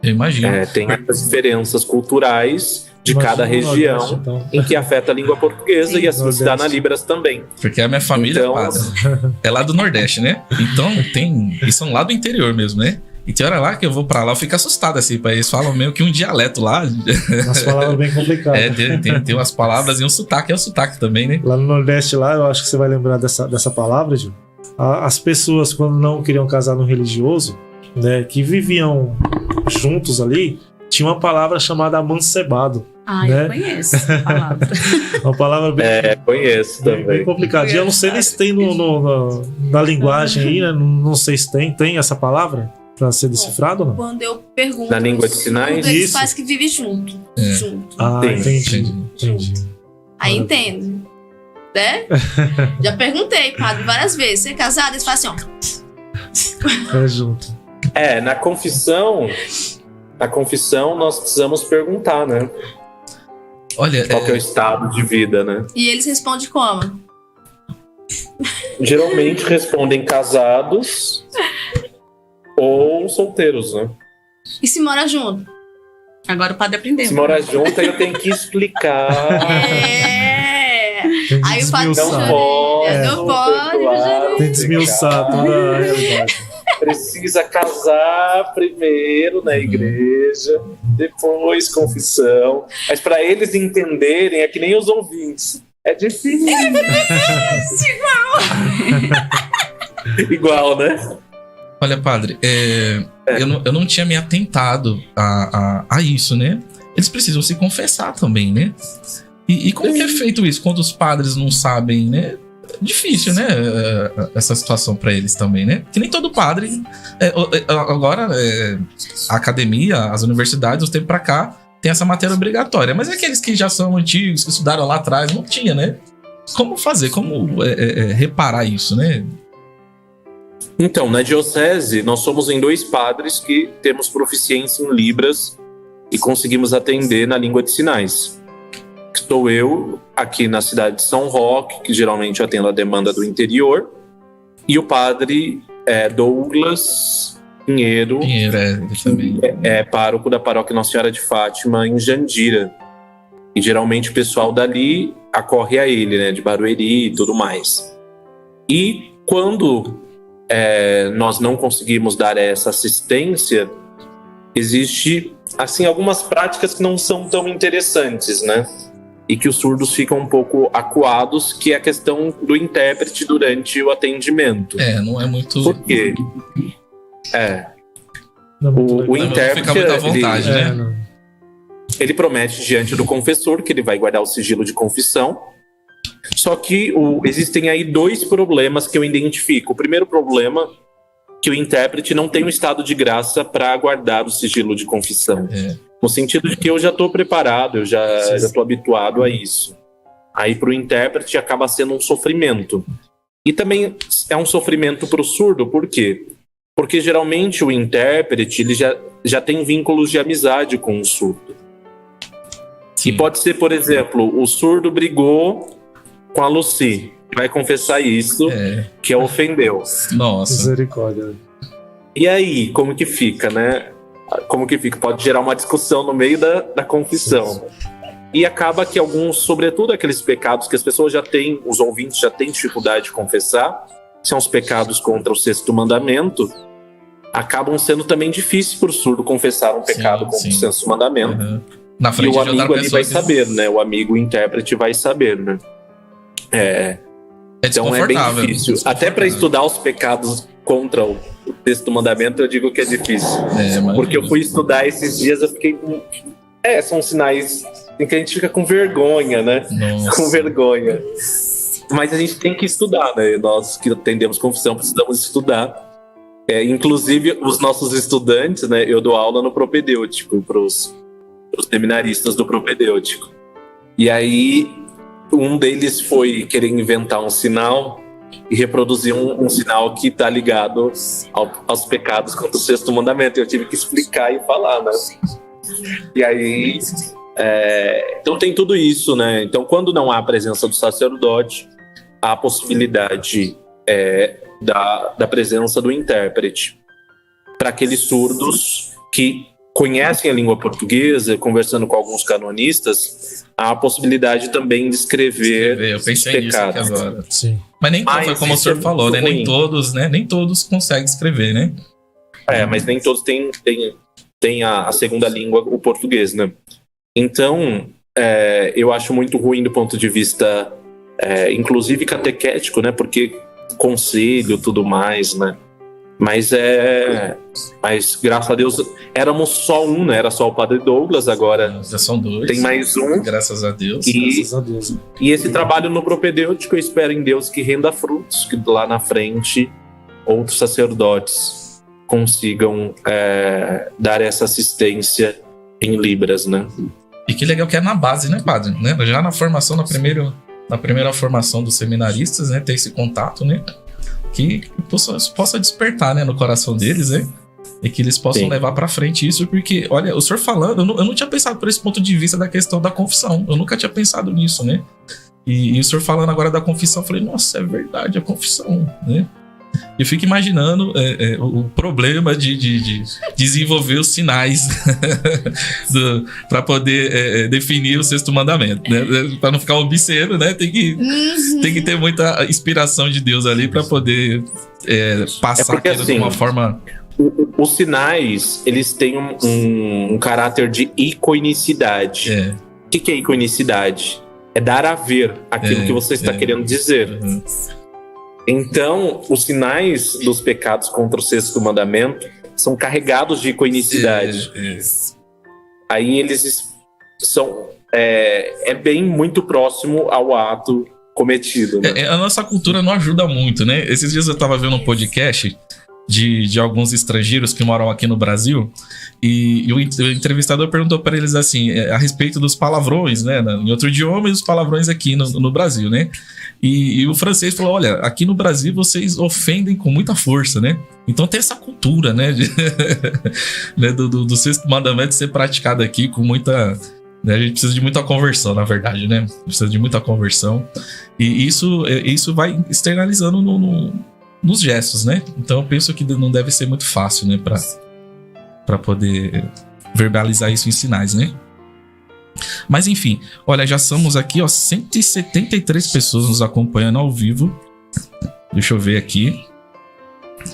Eu imagino. Tem as diferenças culturais de cada região Nordeste, então, em que afeta a língua portuguesa. Sim, e assim se dá na Libras também. Porque a minha família é lá do Nordeste, né? Então eles são lá do interior mesmo, né? E tem hora lá que eu vou pra lá, eu fico assustado, assim, eles falam meio que um dialeto lá. Umas palavras bem complicadas. Tem umas palavras e um sotaque, é o sotaque também, né? Lá no Nordeste, lá, eu acho que você vai lembrar dessa palavra, Gil. As pessoas, quando não queriam casar no religioso, né, que viviam juntos ali, tinha uma palavra chamada amancebado. Né? Eu conheço essa palavra. Uma palavra bem... conheço também. Bem complicada. Eu não sei nem se tem na linguagem aí, né? Não sei se tem essa palavra para ser decifrado ou não? Quando eu pergunto... Na língua de sinais? Eles fazem que vive junto. Entendi. Aí entendo. Né? Já perguntei, padre, várias vezes. Você é casado? Eles fazem assim, ó. É junto. Na confissão nós precisamos perguntar, né? Olha, qual que é o estado de vida, né? E eles respondem como? Geralmente respondem casados ou solteiros, né? E se mora junto? Agora o padre aprendeu. Se mora junto, eu tenho que explicar. Aí o padre não pode. Tem que desmiuçar toda a realidade. Precisa casar primeiro na igreja, depois confissão. Mas para eles entenderem, é que nem os ouvintes. É difícil. Igual, né? Olha, padre, eu não tinha me atentado a isso, né? Eles precisam se confessar também, né? E como que é feito isso quando os padres não sabem, né? Difícil, né? Essa situação pra eles também, né? Que nem todo padre. Agora, a academia, as universidades, os tempos pra cá, tem essa matéria obrigatória. Mas aqueles que já são antigos, que estudaram lá atrás, não tinha, né? Como fazer? Como reparar isso, né? Então, na diocese, nós somos em 2 padres que temos proficiência em Libras e conseguimos atender na língua de sinais. Estou eu, aqui na cidade de São Roque, que geralmente atendo a demanda do interior, e o padre Douglas Pinheiro, também. Pároco da paróquia Nossa Senhora de Fátima, em Jandira. E geralmente o pessoal dali acorre a ele, né, de Barueri e tudo mais. E quando nós não conseguimos dar essa assistência, existe assim algumas práticas que não são tão interessantes, né? E que os surdos ficam um pouco acuados, que é a questão do intérprete durante o atendimento. Não é muito... Por quê? O intérprete fica muito à vontade, né? Ele promete diante do confessor que ele vai guardar o sigilo de confissão. Só que existem aí 2 problemas que eu identifico. O primeiro problema, que o intérprete não tem um estado de graça para guardar o sigilo de confissão. No sentido de que eu já estou preparado, eu já estou habituado a isso. Aí para o intérprete acaba sendo um sofrimento. E também é um sofrimento para o surdo, por quê? Porque geralmente o intérprete ele já tem vínculos de amizade com o surdo. Sim. E pode ser, por exemplo, o surdo brigou com a Lucy, vai confessar isso, que a ofendeu. Nossa. Misericórdia. E aí, como que fica, né? Como que fica? Pode gerar uma discussão no meio da confissão. E acaba que alguns, sobretudo aqueles pecados que as pessoas os ouvintes já têm dificuldade de confessar, são os pecados contra o 6º mandamento, acabam sendo também difíceis para o surdo confessar um pecado contra o 6º mandamento. Uhum. Na frente e o amigo ali vai saber, né? O amigo intérprete vai saber, né? Então é bem difícil. Até para estudar os pecados contra o 6º mandamento, eu digo que é difícil. Porque eu fui estudar esses dias, eu fiquei com... são sinais em que a gente fica com vergonha, né? Nossa. Com vergonha. Mas a gente tem que estudar, né? Nós que atendemos confissão precisamos estudar. Inclusive, os nossos estudantes, né? Eu dou aula no propedêutico para os seminaristas do propedêutico. E aí, um deles foi querer inventar um sinal e reproduzir um sinal que está ligado aos pecados contra o 6º mandamento. Eu tive que explicar e falar, né? E aí... então tem tudo isso, né? Então, quando não há a presença do sacerdote, há a possibilidade da presença do intérprete. Para aqueles surdos que conhecem a língua portuguesa, conversando com alguns canonistas, há a possibilidade também de escrever eu pensei nisso aqui agora. Sim. Mas como o senhor falou, né? Nem todos conseguem escrever, né? Mas nem todos têm a segunda língua, o português, né? Então, eu acho muito ruim do ponto de vista, inclusive catequético, né? Porque conselho, tudo mais, né? Mas graças a Deus, éramos só um, né? Era só o Padre Douglas, agora já são 2. Tem mais um. Graças a Deus. Graças a Deus. E esse trabalho no propedêutico, eu espero em Deus que renda frutos, que lá na frente outros sacerdotes consigam dar essa assistência em Libras, né? E que legal que é na base, né, padre? Né? Já na formação, na primeira formação dos seminaristas, né? Ter esse contato, né? Que possa despertar, né, no coração deles, né? E que eles possam levar pra frente isso, porque, olha, o senhor falando, eu não tinha pensado por esse ponto de vista da questão da confissão. Eu nunca tinha pensado nisso, né? E o senhor falando agora da confissão, eu falei, nossa, é verdade, a confissão, né? Eu fico imaginando o problema de desenvolver os sinais para poder definir o 6º mandamento, né? Para não ficar obsceno, né? Tem que ter muita inspiração de Deus ali para poder passar porque, aquilo de uma forma... Os sinais, eles têm um caráter de iconicidade. O que é iconicidade? É dar a ver aquilo que você está querendo dizer. Uhum. Então, os sinais dos pecados contra o 6º mandamento são carregados de iconicidade. Aí eles são bem muito próximo ao ato cometido, né? A nossa cultura não ajuda muito, né? Esses dias eu estava vendo um podcast de alguns estrangeiros que moram aqui no Brasil, e o entrevistador perguntou para eles assim, a respeito dos palavrões, né, em outro idioma, e os palavrões aqui no Brasil, né? E o francês falou, olha, aqui no Brasil vocês ofendem com muita força, né? Então tem essa cultura, né, né do 6º mandamento ser praticado aqui com muita... Né, a gente precisa de muita conversão, na verdade, né? Precisa de muita conversão. E isso vai externalizando nos gestos, né? Então eu penso que não deve ser muito fácil, né? Pra poder verbalizar isso em sinais, né? Mas enfim, olha, já somos aqui, ó, 173 pessoas nos acompanhando ao vivo. Deixa eu ver aqui.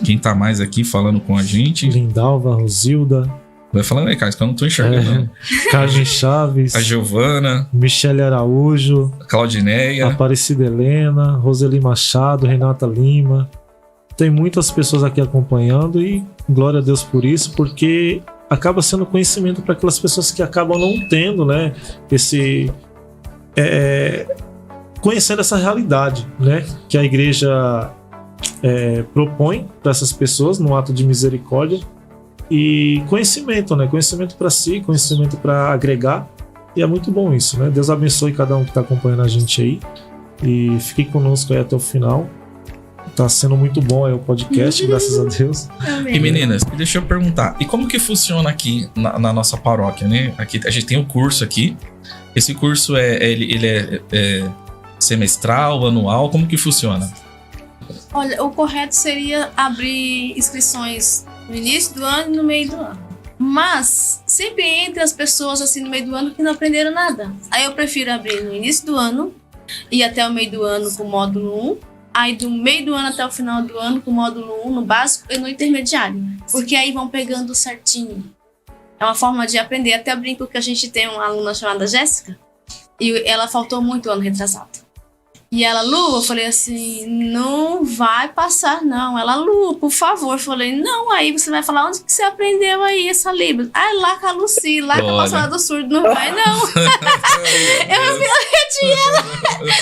Quem tá mais aqui falando com a gente? Lindalva, Rosilda. Vai falando aí, Carlos, que eu não tô enxergando. Carmen Chaves. A Giovana. Michele Araújo. A Claudineia. Aparecida Helena. Roseli Machado. Renata Lima. Tem muitas pessoas aqui acompanhando e glória a Deus por isso, porque acaba sendo conhecimento para aquelas pessoas que acabam não tendo, né? Conhecendo essa realidade, né? Que a igreja propõe para essas pessoas no ato de misericórdia. E conhecimento, né? Conhecimento para si, conhecimento para agregar. E é muito bom isso, né? Deus abençoe cada um que está acompanhando a gente aí. E fique conosco aí até o final. Tá sendo muito bom aí o podcast, graças a Deus. Amém. E meninas, deixa eu perguntar. E como que funciona aqui na nossa paróquia, né? Aqui a gente tem um curso aqui. Esse curso ele é semestral, anual? Como que funciona? Olha, o correto seria abrir inscrições no início do ano e no meio do ano. Mas sempre entre as pessoas assim no meio do ano que não aprenderam nada. Aí eu prefiro abrir no início do ano e até o meio do ano com o módulo 1. Aí do meio do ano até o final do ano com o módulo 1 no básico e no intermediário. Porque aí vão pegando certinho. É uma forma de aprender. Até brinco que a gente tem uma aluna chamada Jéssica e ela faltou muito o ano retrasado. E ela, Lu, eu falei assim, não vai passar não. Ela, Lu, por favor. Eu falei, não, aí você vai falar, onde que você aprendeu aí essa Libra? Ah, lá com a Lucy, lá com a Pastora do Surdo. Não vai não. Eu retirei ela.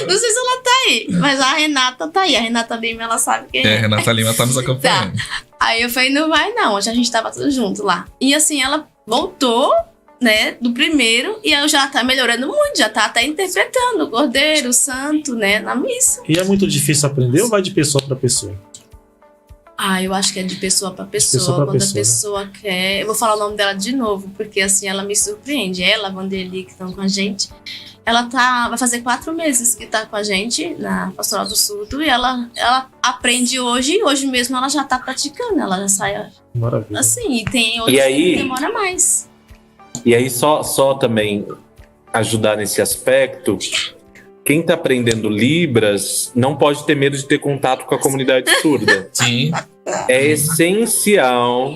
Não sei se ela tá aí, mas a Renata tá aí. A Renata Lima, ela sabe quem é. A Renata Lima tá nos acompanhando. Tá. Aí eu falei, não vai não. Hoje a gente tava tudo junto lá. E assim, ela voltou, né, do primeiro, e ela já tá melhorando muito, já tá até interpretando o Cordeiro, o Santo, né, na missa. E é muito difícil aprender ou vai de pessoa para pessoa? Ah, eu acho que é de pessoa pra pessoa. Pessoa pra Quando pessoa, a pessoa quer... Eu vou falar o nome dela de novo, porque assim, ela me surpreende. Ela, a Vandeli, que estão com a gente, ela vai fazer 4 meses que tá com a gente na Pastoral do Surdo, e ela aprende hoje, e hoje mesmo ela já tá praticando, ela já sai Maravilha. assim, e tem outros que demora mais. E aí, só também ajudar nesse aspecto, quem está aprendendo Libras não pode ter medo de ter contato com a comunidade surda. Sim. É essencial.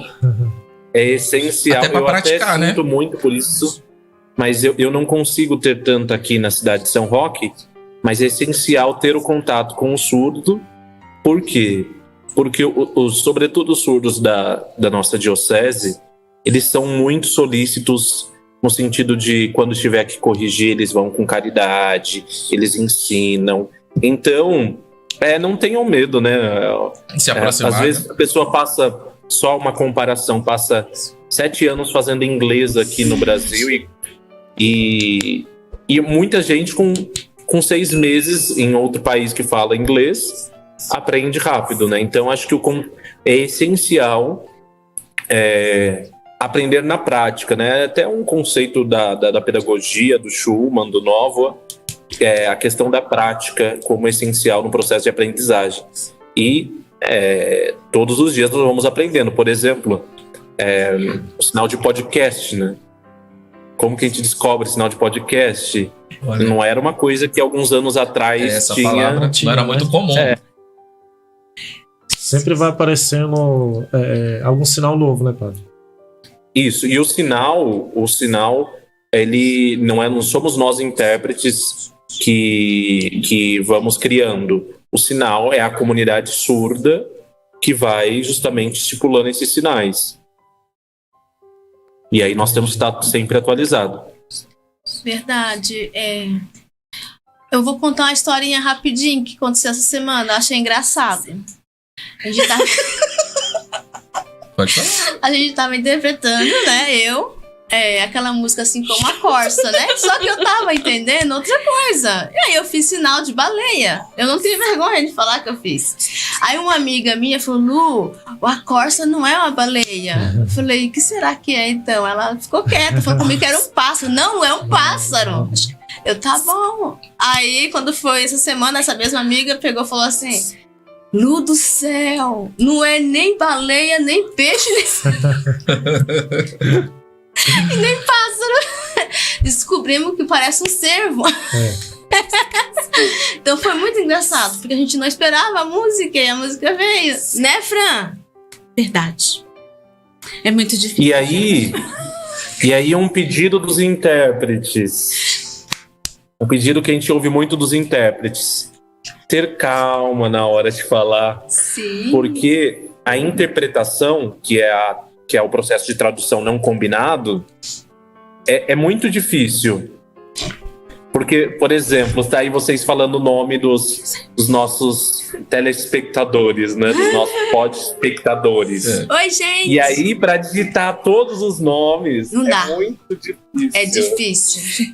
É essencial. Até pra eu praticar, até né? sinto muito por isso, mas eu não consigo ter tanto aqui na cidade de São Roque, mas é essencial ter o contato com o surdo. Por quê? Porque, sobretudo os surdos da nossa diocese, eles são muito solícitos no sentido de quando tiver que corrigir, eles vão com caridade, eles ensinam. Então, não tenham medo, né? Se aproximar. Às vezes a pessoa passa só uma comparação, passa 7 anos fazendo inglês aqui no Brasil e muita gente com 6 meses em outro país que fala inglês aprende rápido, né? Então acho que é essencial aprender na prática, né? Até um conceito da pedagogia, do Schumann, do Novoa, a questão da prática como essencial no processo de aprendizagem. E todos os dias nós vamos aprendendo. Por exemplo, o sinal de podcast, né? Como que a gente descobre sinal de podcast? Olha. Não era uma coisa que alguns anos atrás Essa palavra não era muito comum. Sempre vai aparecendo algum sinal novo, né, padre? Isso, e o sinal, ele não somos nós intérpretes que vamos criando. O sinal é a comunidade surda que vai justamente estipulando esses sinais. E aí nós temos que estar sempre atualizado. Verdade. Eu vou contar uma historinha rapidinho que aconteceu essa semana. Eu achei engraçado. A gente tava... Pode falar. A gente tava interpretando, né? Aquela música assim como a Corsa, né? Só que eu tava entendendo outra coisa. E aí eu fiz sinal de baleia. Eu não tenho vergonha de falar que eu fiz. Aí uma amiga minha falou, Lu, a Corsa não é uma baleia. Eu falei, o que será que é então? Ela ficou quieta, falou comigo que era um pássaro. Não é um pássaro. Eu, tá bom. Aí quando foi essa semana, essa mesma amiga pegou e falou assim, Lu do céu, não é nem baleia, nem peixe, e nem pássaro. Descobrimos que parece um cervo. Então foi muito engraçado, porque a gente não esperava a música e a música veio. Né, Fran? Verdade. É muito difícil. E aí um pedido dos intérpretes. Um pedido que a gente ouve muito dos intérpretes. Ter calma na hora de falar. Sim. Porque a interpretação, que é o processo de tradução não combinado, é muito difícil. Porque, por exemplo, está aí vocês falando o nome dos nossos telespectadores, né? Dos nossos podespectadores. Oi, gente! E aí, para digitar todos os nomes, Não dá. muito difícil. É difícil.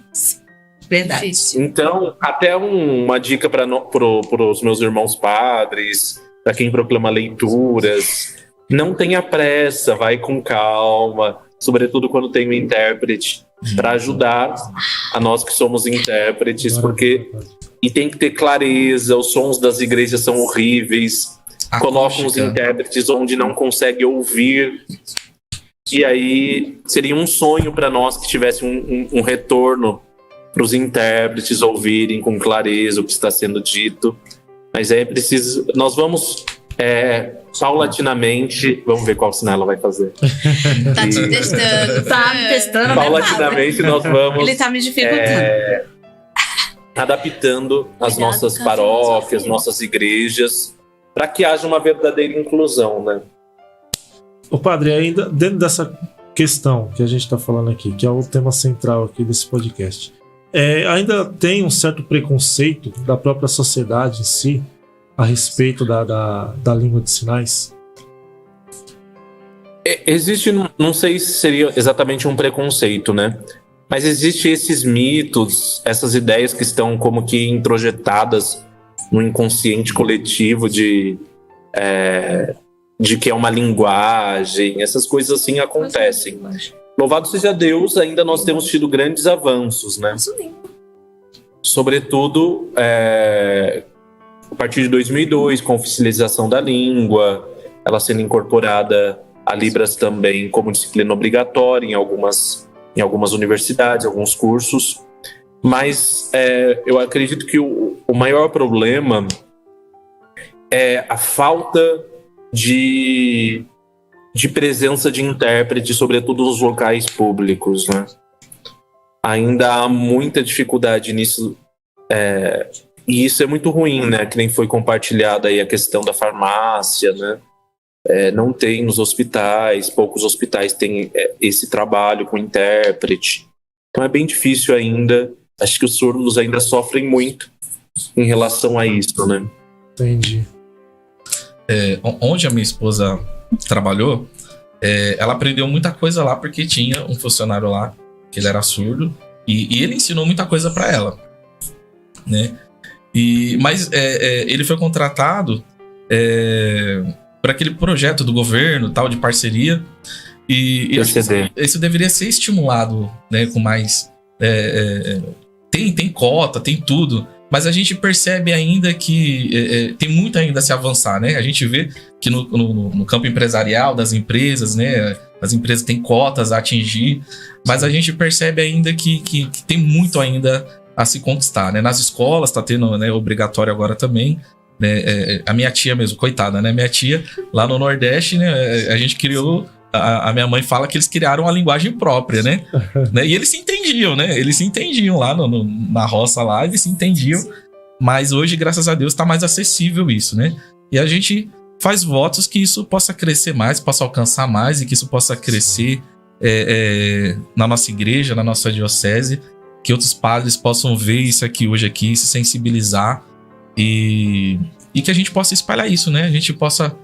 Verdade. Difícil. Então, até uma dica para os meus irmãos padres, para quem proclama leituras, não tenha pressa, vai com calma, sobretudo quando tem um intérprete, para ajudar a nós que somos intérpretes, e tem que ter clareza, os sons das igrejas são horríveis, colocam os intérpretes onde não consegue ouvir, e aí seria um sonho para nós que tivesse um retorno para os intérpretes ouvirem com clareza o que está sendo dito, mas é preciso, nós vamos paulatinamente, vamos ver qual sinal ela vai fazer. Tá te testando. Tá me testando. Paulatinamente nós vamos Ele tá me dificultando. Adaptando as nossas paróquias, nossas igrejas, para que haja uma verdadeira inclusão, né? Ô padre, ainda dentro dessa questão que a gente está falando aqui, que é o tema central aqui desse podcast, ainda tem um certo preconceito da própria sociedade em si a respeito da língua de sinais? Existe, não sei se seria exatamente um preconceito, né? Mas existe esses mitos, essas ideias que estão como que introjetadas no inconsciente coletivo de que é uma linguagem, essas coisas assim acontecem. Louvado seja Deus, ainda nós temos tido grandes avanços, né? Sobretudo a partir de 2002, com a oficialização da língua, ela sendo incorporada a Libras também como disciplina obrigatória em algumas universidades, alguns cursos. Mas eu acredito que o maior problema é a falta de presença de intérprete, sobretudo nos locais públicos, né? Ainda há muita dificuldade nisso, e isso é muito ruim, né? Que nem foi compartilhada aí a questão da farmácia, né? Não tem nos hospitais, poucos hospitais têm esse trabalho com intérprete. Então é bem difícil ainda. Acho que os surdos ainda sofrem muito em relação a isso, né? Entendi. Onde a minha esposa trabalhou, ela aprendeu muita coisa lá porque tinha um funcionário lá que ele era surdo e ele ensinou muita coisa para ela, né? Mas ele foi contratado para aquele projeto do governo, tal, de parceria, e isso deveria ser estimulado, né, com mais... Tem cota, tem tudo, mas a gente percebe ainda que tem muito ainda a se avançar, né? A gente vê que no campo empresarial das empresas, né, as empresas têm cotas a atingir, mas a gente percebe ainda que tem muito ainda a se conquistar, né? Nas escolas está tendo, né, obrigatório agora também, né? A minha tia mesmo, coitada, né? Minha tia lá no Nordeste, né? A gente criou... A minha mãe fala que eles criaram uma linguagem própria, né? E eles se entendiam, né? Eles se entendiam lá na roça lá, eles se entendiam. Mas hoje, graças a Deus, está mais acessível isso, né? E a gente faz votos que isso possa crescer mais, possa alcançar mais e que isso possa crescer na nossa igreja, na nossa diocese, que outros padres possam ver isso aqui hoje aqui, se sensibilizar e que a gente possa espalhar isso, né? A gente possa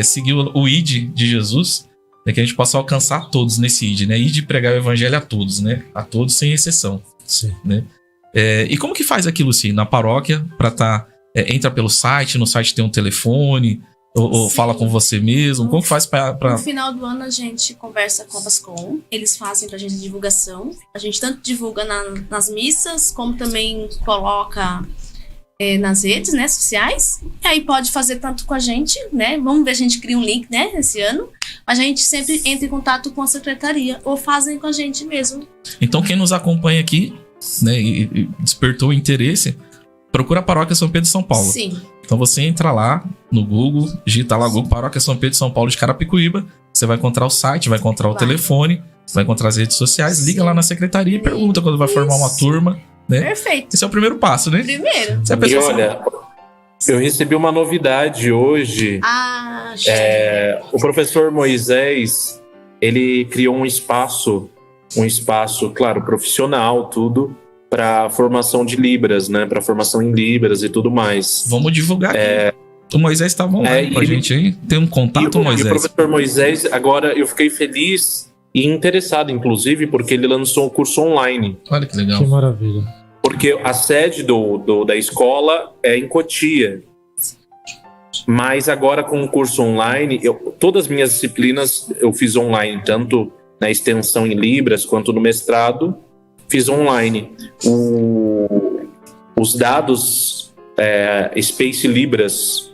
seguir o ID de Jesus, que a gente possa alcançar todos nesse ID, né? ID pregar o evangelho a todos, né? A todos sem exceção. Sim. Né? E como que faz aquilo, assim, na paróquia, para entra pelo site, no site tem um telefone, ou fala com você mesmo? Como que faz para... No final do ano a gente conversa com a Pascom, eles fazem pra gente a divulgação. A gente tanto divulga nas missas, como também coloca nas redes, né, sociais. E aí pode fazer tanto com a gente, né? Vamos ver, a gente cria um link, né, esse ano. Mas a gente sempre entra em contato com a secretaria, ou fazem com a gente mesmo. Então quem nos acompanha aqui, né, e despertou o interesse, procura a Paróquia São Pedro de São Paulo. Sim. Então você entra lá no Google, digita lá Google Paróquia São Pedro de São Paulo de Carapicuíba, você vai encontrar o site, vai encontrar o telefone, vai encontrar as redes sociais, liga lá na secretaria e pergunta quando vai formar uma turma, né? Perfeito. Esse é o primeiro passo, né? Primeiro. Se a E pessoa olha, eu recebi uma novidade hoje. O professor Moisés, ele criou um espaço, claro, profissional, tudo, para formação de Libras, né? Para formação em Libras e tudo mais. Vamos divulgar aqui. O Moisés estava online com a gente aí. Tem um contato, Moisés? E o professor Moisés, agora eu fiquei feliz e interessado, inclusive, porque ele lançou um curso online. Olha que legal. Que maravilha. Porque a sede da escola é em Cotia. Mas agora com o curso online, todas as minhas disciplinas eu fiz online, tanto na extensão em Libras quanto no mestrado, fiz online. Os dados Space Libras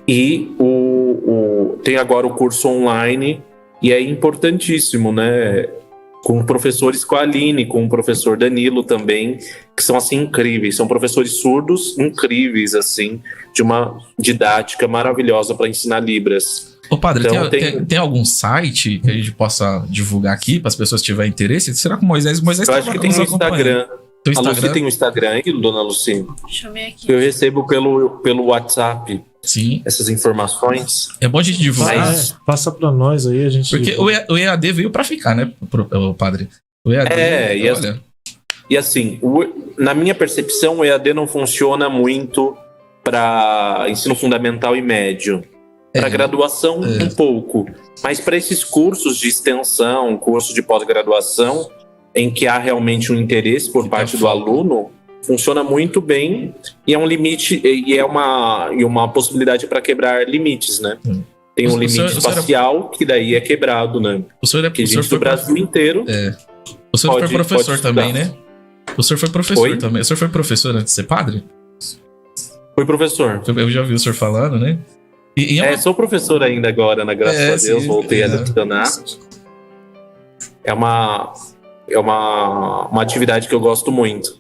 e tem agora o curso online e é importantíssimo, né? Com professores, com a Aline, com o professor Danilo também, que são assim incríveis, são professores surdos incríveis, assim, de uma didática maravilhosa para ensinar Libras. Ô padre, Então, tem algum site que a gente possa divulgar aqui para as pessoas que tiverem interesse? Será que o Moisés Eu acho que tem no Instagram. Tem A Lucy tem um Instagram aí, dona Lucy? Deixa eu ver aqui. Eu recebo pelo WhatsApp Sim. essas informações. É bom a gente divulgar. Passa pra nós aí, a gente... Porque o EAD veio para ficar, né, o padre? O EAD, olha... E assim, na minha percepção, o EAD não funciona muito para ensino fundamental e médio. Para graduação, um pouco. Mas para esses cursos de extensão, curso de pós-graduação, em que há realmente um interesse por parte do aluno, funciona muito bem e é um limite e é uma possibilidade para quebrar limites, né? Tem um limite espacial que daí é quebrado, né? O senhor é professor do Brasil inteiro. O senhor foi professor também, né? O senhor foi professor também. O senhor foi professor antes de ser padre? Fui professor. Eu já vi o senhor falando, né? Sou professor ainda agora, na graças a Deus, voltei a lecionar. É uma atividade que eu gosto muito.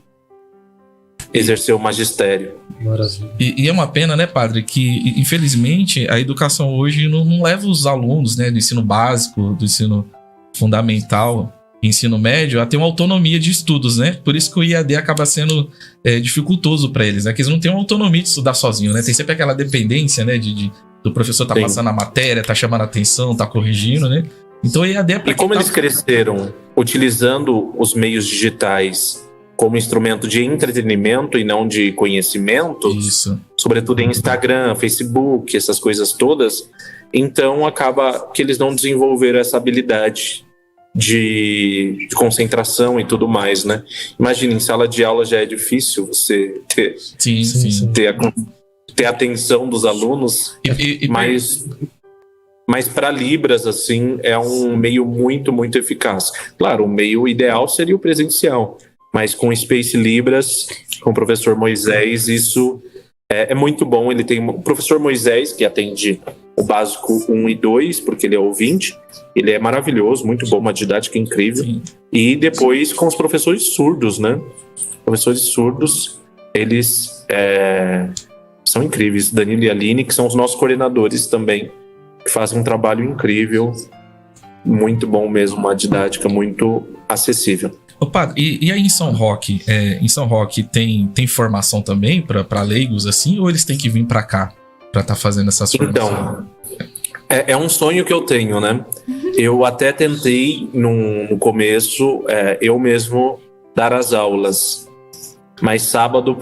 Exercer o magistério. Maravilha. E é uma pena, né, padre, que infelizmente a educação hoje não leva os alunos, né, do ensino básico, do ensino fundamental, ensino médio, a ter uma autonomia de estudos, né? Por isso que o IAD acaba sendo dificultoso para eles, né? Que eles não têm uma autonomia de estudar sozinho, né? Tem sempre aquela dependência, né, do professor tá passando a matéria, tá chamando a atenção, tá corrigindo, né? Então o IAD é para... E como eles cresceram utilizando os meios digitais como instrumento de entretenimento e não de conhecimento, sobretudo em Instagram, Facebook, essas coisas todas, então acaba que eles não desenvolveram essa habilidade de concentração e tudo mais, né? Imagina, em sala de aula já é difícil você ter a atenção dos alunos, mas para Libras, assim, é um meio muito, muito eficaz. Claro, o meio ideal seria o presencial, mas com Space Libras, com o professor Moisés, isso é muito bom. Ele tem o professor Moisés, que atende o básico 1 e 2, porque ele é ouvinte. Ele é maravilhoso, muito bom, uma didática incrível. Sim. E depois com os professores surdos, né? Professores surdos, eles são incríveis. Danilo e Aline, que são os nossos coordenadores também, que fazem um trabalho incrível, muito bom mesmo, uma didática muito acessível. Ô, padre, e aí em São Roque? Em São Roque tem formação também para leigos assim, ou eles têm que vir para cá para estar fazendo essas formações? Então, é um sonho que eu tenho, né? Eu até tentei no começo eu mesmo dar as aulas, mas sábado,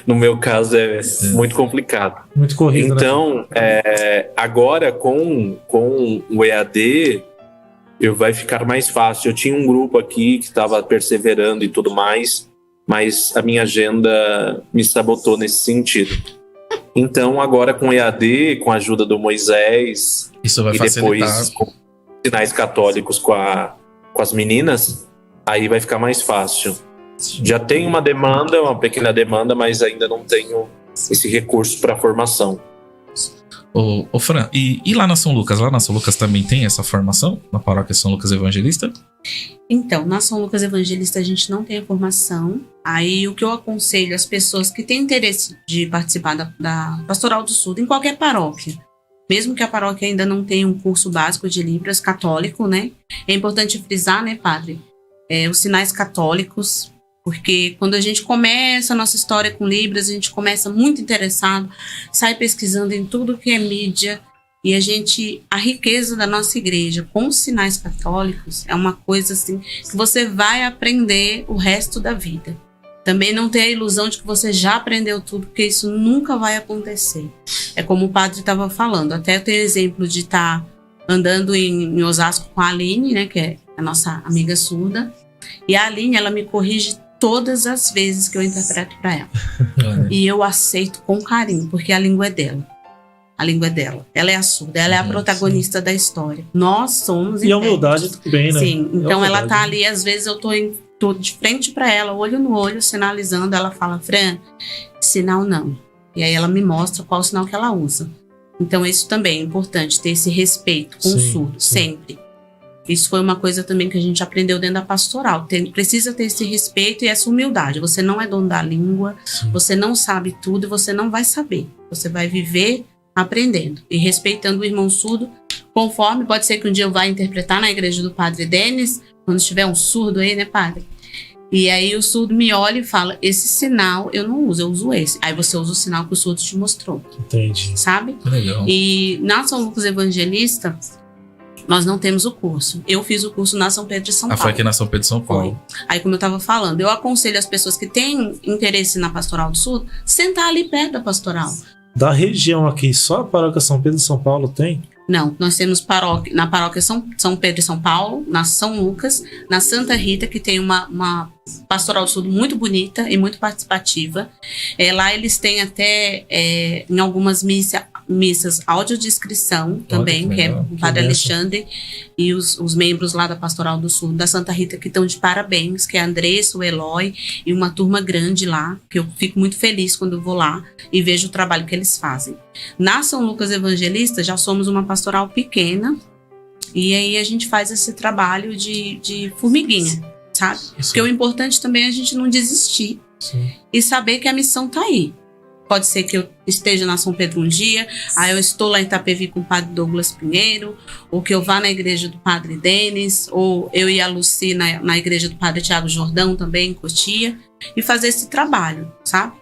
no meu caso, é muito complicado. Muito corrido, então, né? Agora com o EAD vai ficar mais fácil. Eu tinha um grupo aqui que estava perseverando e tudo mais, mas a minha agenda me sabotou nesse sentido. Então, agora com EAD, com a ajuda do Moisés, isso vai facilitar. Depois com sinais católicos com as meninas, aí vai ficar mais fácil. Já tem uma pequena demanda, mas ainda não tenho esse recurso para formação. Ô Fran, e lá na São Lucas? Lá na São Lucas também tem essa formação? Na Paróquia São Lucas Evangelista? Então, na São Lucas Evangelista a gente não tem a formação. Aí o que eu aconselho às pessoas que têm interesse de participar da Pastoral do Surdo em qualquer paróquia, mesmo que a paróquia ainda não tenha um curso básico de Libras católico, né? É importante frisar, né, padre? Os sinais católicos, porque quando a gente começa a nossa história com Libras, a gente começa muito interessado, sai pesquisando em tudo que é mídia, e a riqueza da nossa igreja com os sinais católicos é uma coisa assim que você vai aprender o resto da vida. Também não tenha a ilusão de que você já aprendeu tudo, porque isso nunca vai acontecer. É como o padre estava falando, até eu tenho exemplo de estar andando em Osasco com a Aline, né, que é a nossa amiga surda, e a Aline, ela me corrige todas as vezes que eu interpreto para ela. E eu aceito com carinho, porque a língua é dela. A língua é dela. Ela é a surda, ela é a protagonista da história. Nós somos... E a humildade também, né? Sim, então ela tá ali, às vezes eu tô de frente para ela, olho no olho, sinalizando, ela fala, Fran, sinal não. E aí ela me mostra qual o sinal que ela usa. Então isso também é importante, ter esse respeito com o surdo, sempre. Isso foi uma coisa também que a gente aprendeu dentro da pastoral. Precisa ter esse respeito e essa humildade. Você não é dono da língua, você não sabe tudo, você não vai saber. Você vai viver aprendendo e respeitando o irmão surdo, conforme pode ser que um dia eu vá interpretar na igreja do Padre Denis, quando tiver um surdo aí, né, padre? E aí o surdo me olha e fala, esse sinal eu não uso, eu uso esse. Aí você usa o sinal que o surdo te mostrou. Entendi. Sabe? Legal. E na São Lucas Evangelista, nós não temos o curso. Eu fiz o curso na São Pedro de São Paulo. Foi aqui na São Pedro de São Paulo. Foi. Aí, como eu estava falando, eu aconselho as pessoas que têm interesse na Pastoral do Surdo, sentar ali perto da pastoral. Da região aqui, só a paróquia São Pedro de São Paulo tem? Não, nós temos na paróquia São Pedro de São Paulo, na São Lucas, na Santa Rita, que tem uma pastoral do surdo muito bonita e muito participativa. Lá eles têm até, em algumas missas, audiodescrição também, que é o Padre Alexandre e os membros lá da Pastoral do Surdo, da Santa Rita, que estão de parabéns, que é a Andressa, o Eloy e uma turma grande lá, que eu fico muito feliz quando eu vou lá e vejo o trabalho que eles fazem. Na São Lucas Evangelista, já somos uma pastoral pequena, e aí a gente faz esse trabalho de formiguinha, sabe? Porque o importante também é a gente não desistir e saber que a missão tá aí. Pode ser que eu esteja na São Pedro um dia, aí eu estou lá em Itapevi com o Padre Douglas Pinheiro, ou que eu vá na igreja do Padre Denis, ou eu e a Luci na igreja do Padre Tiago Jordão também, em Cotia, e fazer esse trabalho, sabe?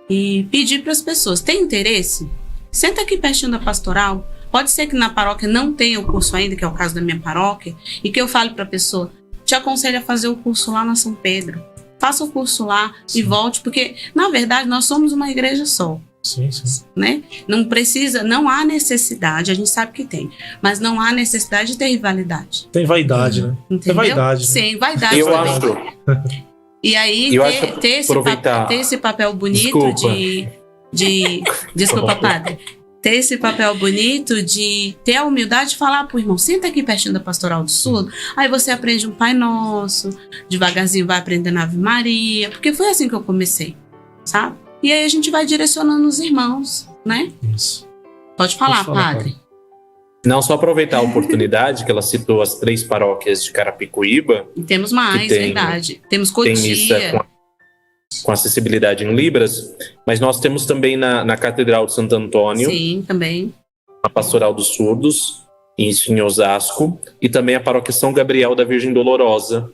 E pedir para as pessoas, tem interesse? Senta aqui pertinho da pastoral. Pode ser que na paróquia não tenha o curso ainda, que é o caso da minha paróquia, e que eu fale para a pessoa, te aconselho a fazer o curso lá na São Pedro. Faça o curso lá e volte, porque, na verdade, nós somos uma igreja só. Sim. Né? Não há necessidade, a gente sabe que tem, mas não há necessidade de ter rivalidade. Tem vaidade, né? Entendeu? Tem vaidade. Sim, vaidade. Eu também. acho. E aí, ter esse papel bonito Desculpa, padre. Ter esse papel bonito de ter a humildade de falar pro irmão, senta aqui pertinho da Pastoral do Surdo, aí você aprende um Pai Nosso, devagarzinho vai aprendendo Ave Maria, porque foi assim que eu comecei, sabe? E aí a gente vai direcionando os irmãos, né? Isso. Pode falar, padre. Não, só aproveitar a oportunidade que ela citou as 3 paróquias de Carapicuíba. E temos mais, verdade. Temos Cotia. Tem missa com acessibilidade em Libras, mas nós temos também na Catedral de Santo Antônio. Sim, também. A Pastoral dos Surdos, isso em Osasco, e também a Paróquia São Gabriel da Virgem Dolorosa,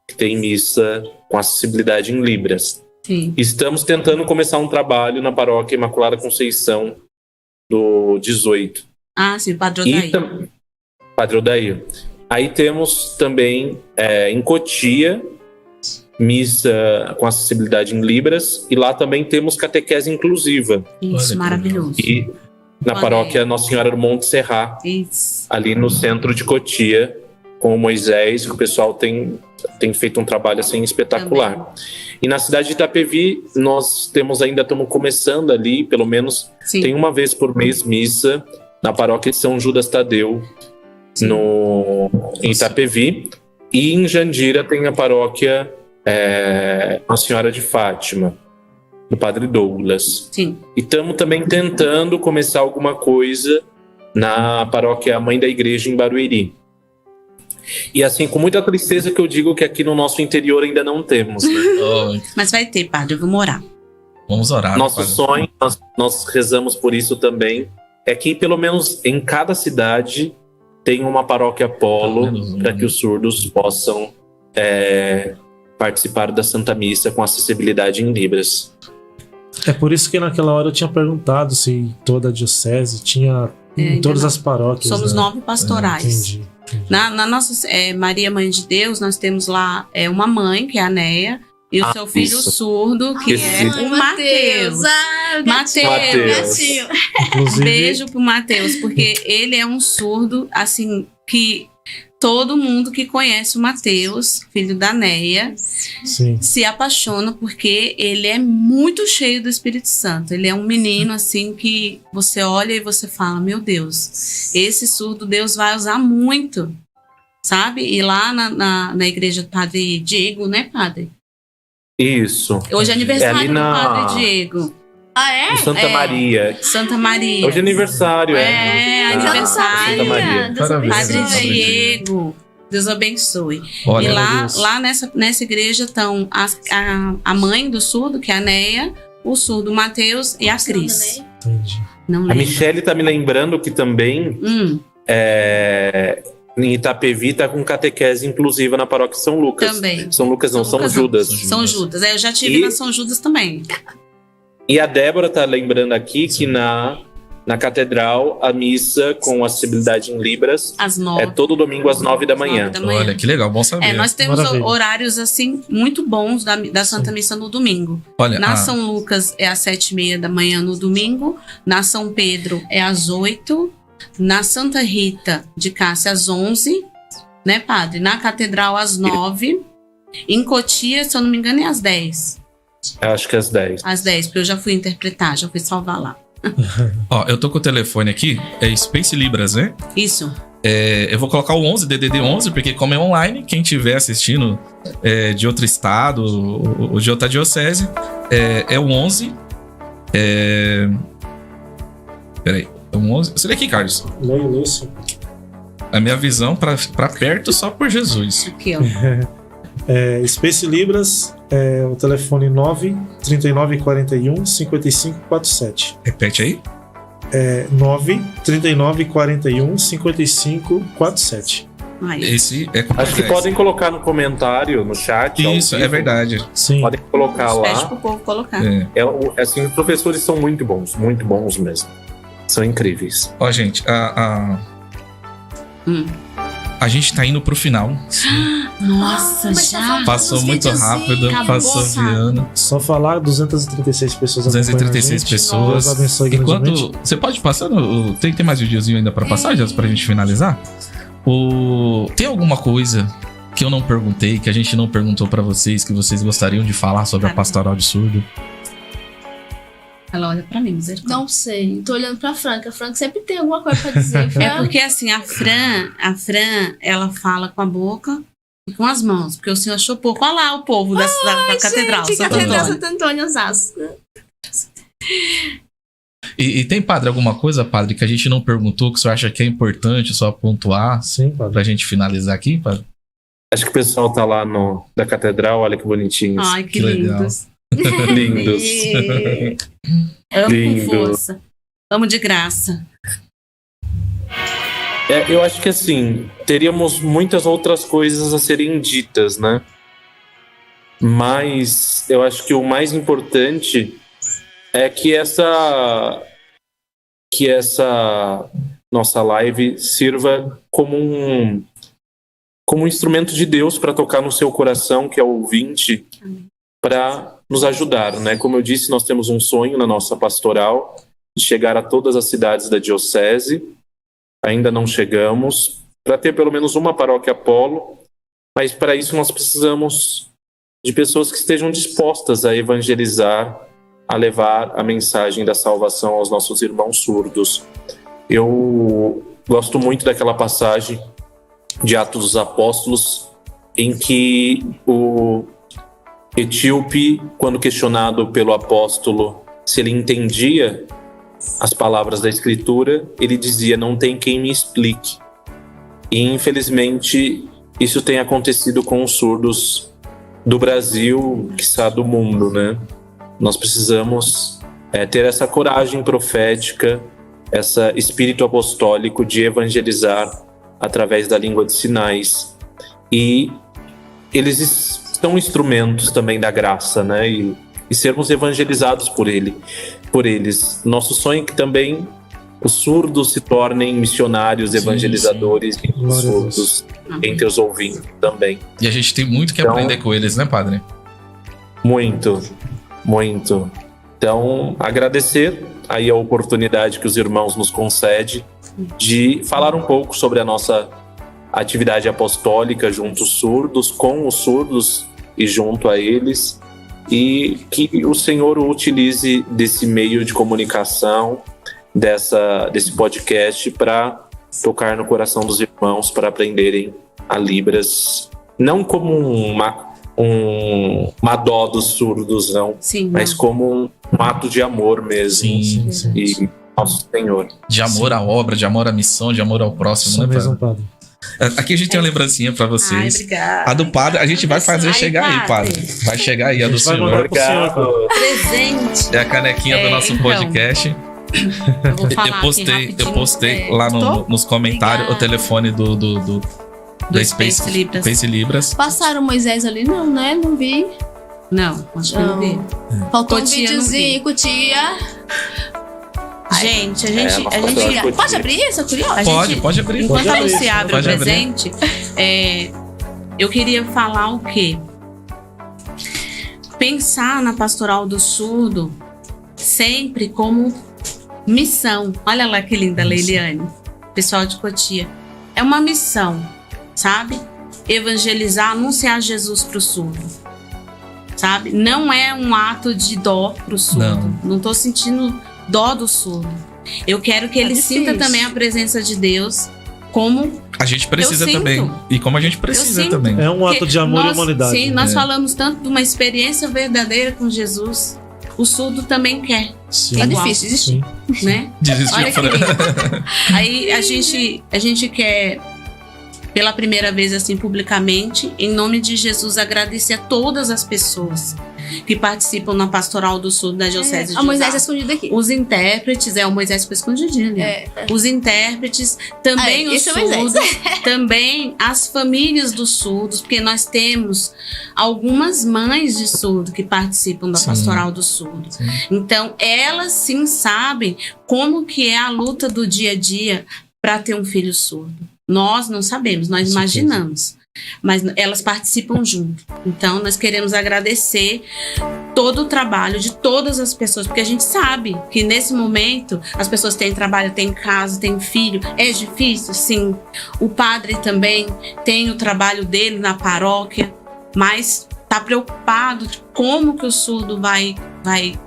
que tem missa com acessibilidade em Libras. Sim. Estamos tentando começar um trabalho na Paróquia Imaculada Conceição do 18. Ah, sim, Padre Odair. Padre Odair. Aí temos também em Cotia, missa com acessibilidade em Libras, e lá também temos catequese inclusiva. Isso, Olha, maravilhoso. E na paróquia Nossa Senhora do Monte Serrat, Isso. ali no centro de Cotia, com o Moisés, que o pessoal tem feito um trabalho assim espetacular. Também. E na cidade de Itapevi, nós estamos começando ali, pelo menos tem uma vez por mês missa na paróquia de São Judas Tadeu, em Itapevi. E em Jandira tem a paróquia Nossa Senhora de Fátima, do Padre Douglas. Sim. E estamos também tentando começar alguma coisa na paróquia Mãe da Igreja em Barueri. E assim, com muita tristeza que eu digo que aqui no nosso interior ainda não temos, né? Mas vai ter, padre, vamos orar. Vamos orar. Nosso padre. sonho, nós rezamos por isso também, é que pelo menos em cada cidade tenha uma paróquia Apolo para que os surdos possam participar da Santa Missa com acessibilidade em Libras. É por isso que naquela hora eu tinha perguntado se toda a diocese tinha em todas as paróquias. Somos 9 pastorais. Entendi. Na nossa Maria Mãe de Deus, nós temos lá uma mãe, que é a Neia, e o seu filho isso. surdo, que é o Mateus. Mateus. Inclusive, Beijo pro Mateus, porque ele é um surdo, assim, que todo mundo que conhece o Mateus, filho da Neia, sim. se apaixona porque ele é muito cheio do Espírito Santo. Ele é um menino, assim, que você olha e você fala, meu Deus, esse surdo Deus vai usar muito, sabe? E lá na igreja do Padre Diego, né, padre? Isso. Hoje é aniversário ali do Padre Diego. Ah, é? Em Santa Maria. Santa Maria. Hoje é aniversário, Aniversário. Santa Maria. Parabéns. Padre Deus Diego. Deus abençoe. Olha, E lá Deus. nessa igreja estão a mãe do surdo, que é a Neia, o surdo Mateus e a Cris. Entendi. Não A lembro. Michele tá me lembrando que também em Itapevi tá com catequese inclusiva na paróquia São Lucas. Também. São Lucas não, São São Lucas não. Judas. São Judas. Eu já tive E- na São Judas também. E a Débora tá lembrando aqui que na catedral a missa com acessibilidade em Libras Às 9. é todo domingo às 9 da manhã. olha, que legal, bom saber. Nós temos Maravilha. horários assim muito bons da Santa Missa no domingo. Olha, Na São Lucas é às 7h30 da manhã no domingo. Na São Pedro é às 8. Na Santa Rita de Cássia às 11, né, padre? Na Catedral às 9. Em Cotia, se eu não me engano, é às 10. Acho que às 10. Às 10, porque eu já fui interpretar, já fui salvar lá. ó, eu tô com o telefone aqui, é Space Libras, né? Isso. Eu vou colocar o 11, DDD 11, porque como é online, quem estiver assistindo de outro estado ou de outra diocese, é o 11. Peraí, é o 11. Você lê aqui, Carlos. Leio, sim. A minha visão pra perto só por Jesus. Aqui, ó. Space Libras, o telefone 9 39 41 55 47. Repete aí. 9 39 41 55 47. Aí. Esse é com Acho que podcast. podem colocar no comentário, no chat. ao Isso, vivo. é verdade. Sim. Podem colocar Pede lá. pro povo colocar. Assim, os professores são muito bons mesmo. São incríveis. Ó, gente, Hum. a gente tá indo pro final. Nossa, mas tá já. faltando Passou uns muito videozinhos, rápido, acabou, passou sabe? voando. Só falar 236 pessoas acompanhando a 236 gente. pessoas. Deus abençoe grandemente. Enquanto. Você pode passar? Tem mais videozinho ainda pra passar, já, pra gente finalizar? Tem alguma coisa que eu não perguntei, que a gente não perguntou pra vocês, que vocês gostariam de falar sobre a pastoral de surdo? Ela olha pra mim, misericórdia. Não sei. Tô olhando pra Franca. A Franca sempre tem alguma coisa pra dizer. É porque assim, a Fran, ela fala com a boca e com as mãos, porque o senhor achou pouco. Olha lá o povo da catedral, Gente, Santo Catedral Antônio. Santo Antônio, Osasco. E tem, padre, alguma coisa, padre, que a gente não perguntou, que o senhor acha que é importante só pontuar Sim, padre. pra gente finalizar aqui, padre? Acho que o pessoal tá lá da catedral, olha que bonitinhos. Ai, que Que legal. lindos. Lindos. Amo Lindo. com força. Amo de graça. Eu acho que assim, teríamos muitas outras coisas a serem ditas, né? Mas eu acho que o mais importante é que essa nossa live sirva como um instrumento de Deus para tocar no seu coração, que é o ouvinte, para nos ajudar, né? Como eu disse, nós temos um sonho na nossa pastoral de chegar a todas as cidades da diocese. Ainda não chegamos, para ter pelo menos uma paróquia Apolo, mas para isso nós precisamos de pessoas que estejam dispostas a evangelizar, a levar a mensagem da salvação aos nossos irmãos surdos. Eu gosto muito daquela passagem de Atos dos Apóstolos, em que o etíope, quando questionado pelo apóstolo se ele entendia as palavras da Escritura, ele dizia: não tem quem me explique. E infelizmente isso tem acontecido com os surdos do Brasil, quiçá do mundo, né? Nós precisamos ter essa coragem profética, esse espírito apostólico de evangelizar através da língua de sinais. E eles são instrumentos também da graça, né? E sermos evangelizados por eles. Nosso sonho é que também os surdos se tornem missionários, evangelizadores, e os surdos entre os ouvintes também. E a gente tem muito que aprender com eles, né, padre? Muito, muito. Então, agradecer aí a oportunidade que os irmãos nos concedem de falar um pouco sobre a nossa atividade apostólica junto aos surdos, com os surdos e junto a eles, e que o Senhor o utilize desse meio de comunicação, desse podcast, para tocar no coração dos irmãos, para aprenderem a Libras, não como uma dó dos surdos, não, mas como um ato de amor mesmo. Sim. E nosso Senhor. De amor à obra, de amor à missão, de amor ao próximo, né, mesmo, padre? Aqui a gente tem uma lembrancinha pra vocês. Obrigada. A do padre, a gente vai fazer chegar aí, padre. Vai chegar aí a do senhor. Obrigado. Presente. É a canequinha do nosso podcast. Eu vou falar Eu postei lá nos comentários o telefone do Space Libras. Passaram o Moisés ali? Não, né? Não vi. Não, acho que eu não vi. Faltou Cotia, um videozinho, Cotia. Gente, a gente Pode abrir isso? Curiosa? Pode abrir. Enquanto a Lucy abre o Pode abrir. presente, eu queria falar o quê? Pensar na Pastoral do Surdo sempre como missão. Olha lá que linda, Leiliane. Pessoal de Cotia. É uma missão, sabe? Evangelizar, anunciar Jesus para o surdo. Sabe? Não é um ato de dó para o surdo. Não tô sentindo dó do surdo. Eu quero que ele sinta também a presença de Deus, como a gente precisa também. E como a gente precisa também. É um ato de amor e humanidade. Sim, nós falamos tanto de uma experiência verdadeira com Jesus. O surdo também quer. Sim. Tá difícil existir. Né? Olha que lindo. Aí a gente quer, pela primeira vez assim publicamente, em nome de Jesus, agradecer a todas as pessoas que participam na Pastoral do Surdo da Diocese de A Moisés Osasco. escondido aqui. Os intérpretes, o Moisés ficou escondidinho ali. Os intérpretes, também os surdos, também as famílias dos surdos, porque nós temos algumas mães de surdo que participam da Pastoral do Surdo. Sim. Então, elas sim sabem como que é a luta do dia a dia para ter um filho surdo. Nós não sabemos, nós imaginamos. Mas elas participam junto. Então, nós queremos agradecer todo o trabalho de todas as pessoas, porque a gente sabe que nesse momento as pessoas têm trabalho, têm casa, têm filho. É difícil, sim. O padre também tem o trabalho dele na paróquia, mas está preocupado de como que o surdo vai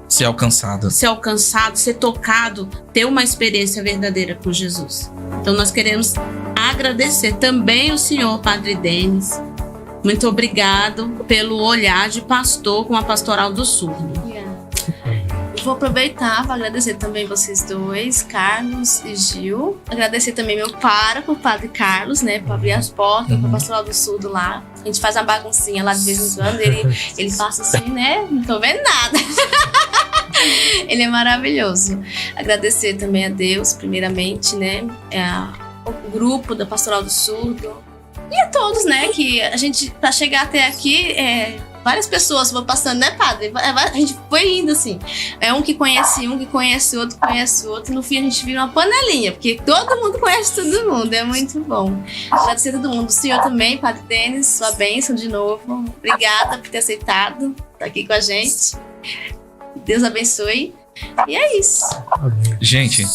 ser alcançado, ser tocado, ter uma experiência verdadeira com Jesus. Então, nós queremos agradecer também o senhor Padre Denis. Muito obrigado pelo olhar de pastor com a Pastoral do Surdo. Vou aproveitar para agradecer também vocês dois, Carlos e Gil. Agradecer também meu pároco, o Padre Carlos, né, para abrir as portas para a Pastoral do Surdo lá. A gente faz uma baguncinha lá de vez em quando. Ele passa assim, né? Não tô vendo nada. Ele é maravilhoso. Agradecer também a Deus, primeiramente, né? O grupo da Pastoral do Surdo. E a todos, né? Que a gente, para chegar até aqui, várias pessoas vão passando, né, padre? A gente foi indo assim. É um que conhece outro, conhece outro. No fim, a gente vira uma panelinha, porque todo mundo conhece todo mundo. É muito bom. Agradecer a todo mundo. O senhor também, Padre Denis, sua bênção de novo. Obrigada por ter aceitado estar aqui com a gente. Deus abençoe. E é isso. Gente,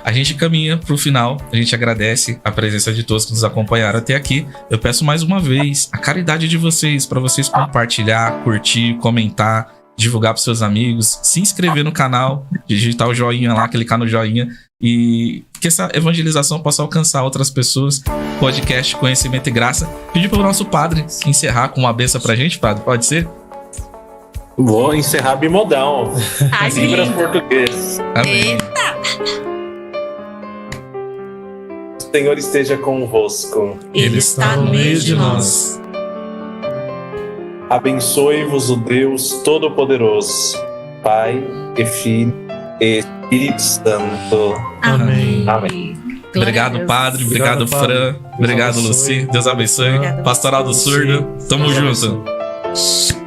a gente caminha pro final. A gente agradece a presença de todos que nos acompanharam até aqui. Eu peço mais uma vez a caridade de vocês, para vocês compartilhar, curtir, comentar, divulgar para seus amigos, se inscrever no canal, digitar o joinha lá, clicar no joinha, e que essa evangelização possa alcançar outras pessoas. Podcast Conhecimento e Graça. Pedir para o nosso padre encerrar com uma benção pra gente, padre, pode ser? Vou encerrar bimodal. Libras português. Amém. Senhor esteja convosco. Ele está no meio de nós. Abençoe-vos o Deus Todo-Poderoso, Pai e Filho e Espírito Santo. Amém. Amém. Obrigado, Padre. Obrigado, Obrigado, Padre. Fran. Obrigado, Deus Lucy. abençoe. Deus abençoe. Obrigada. Pastoral do Surdo. Tamo Deus junto. abençoe.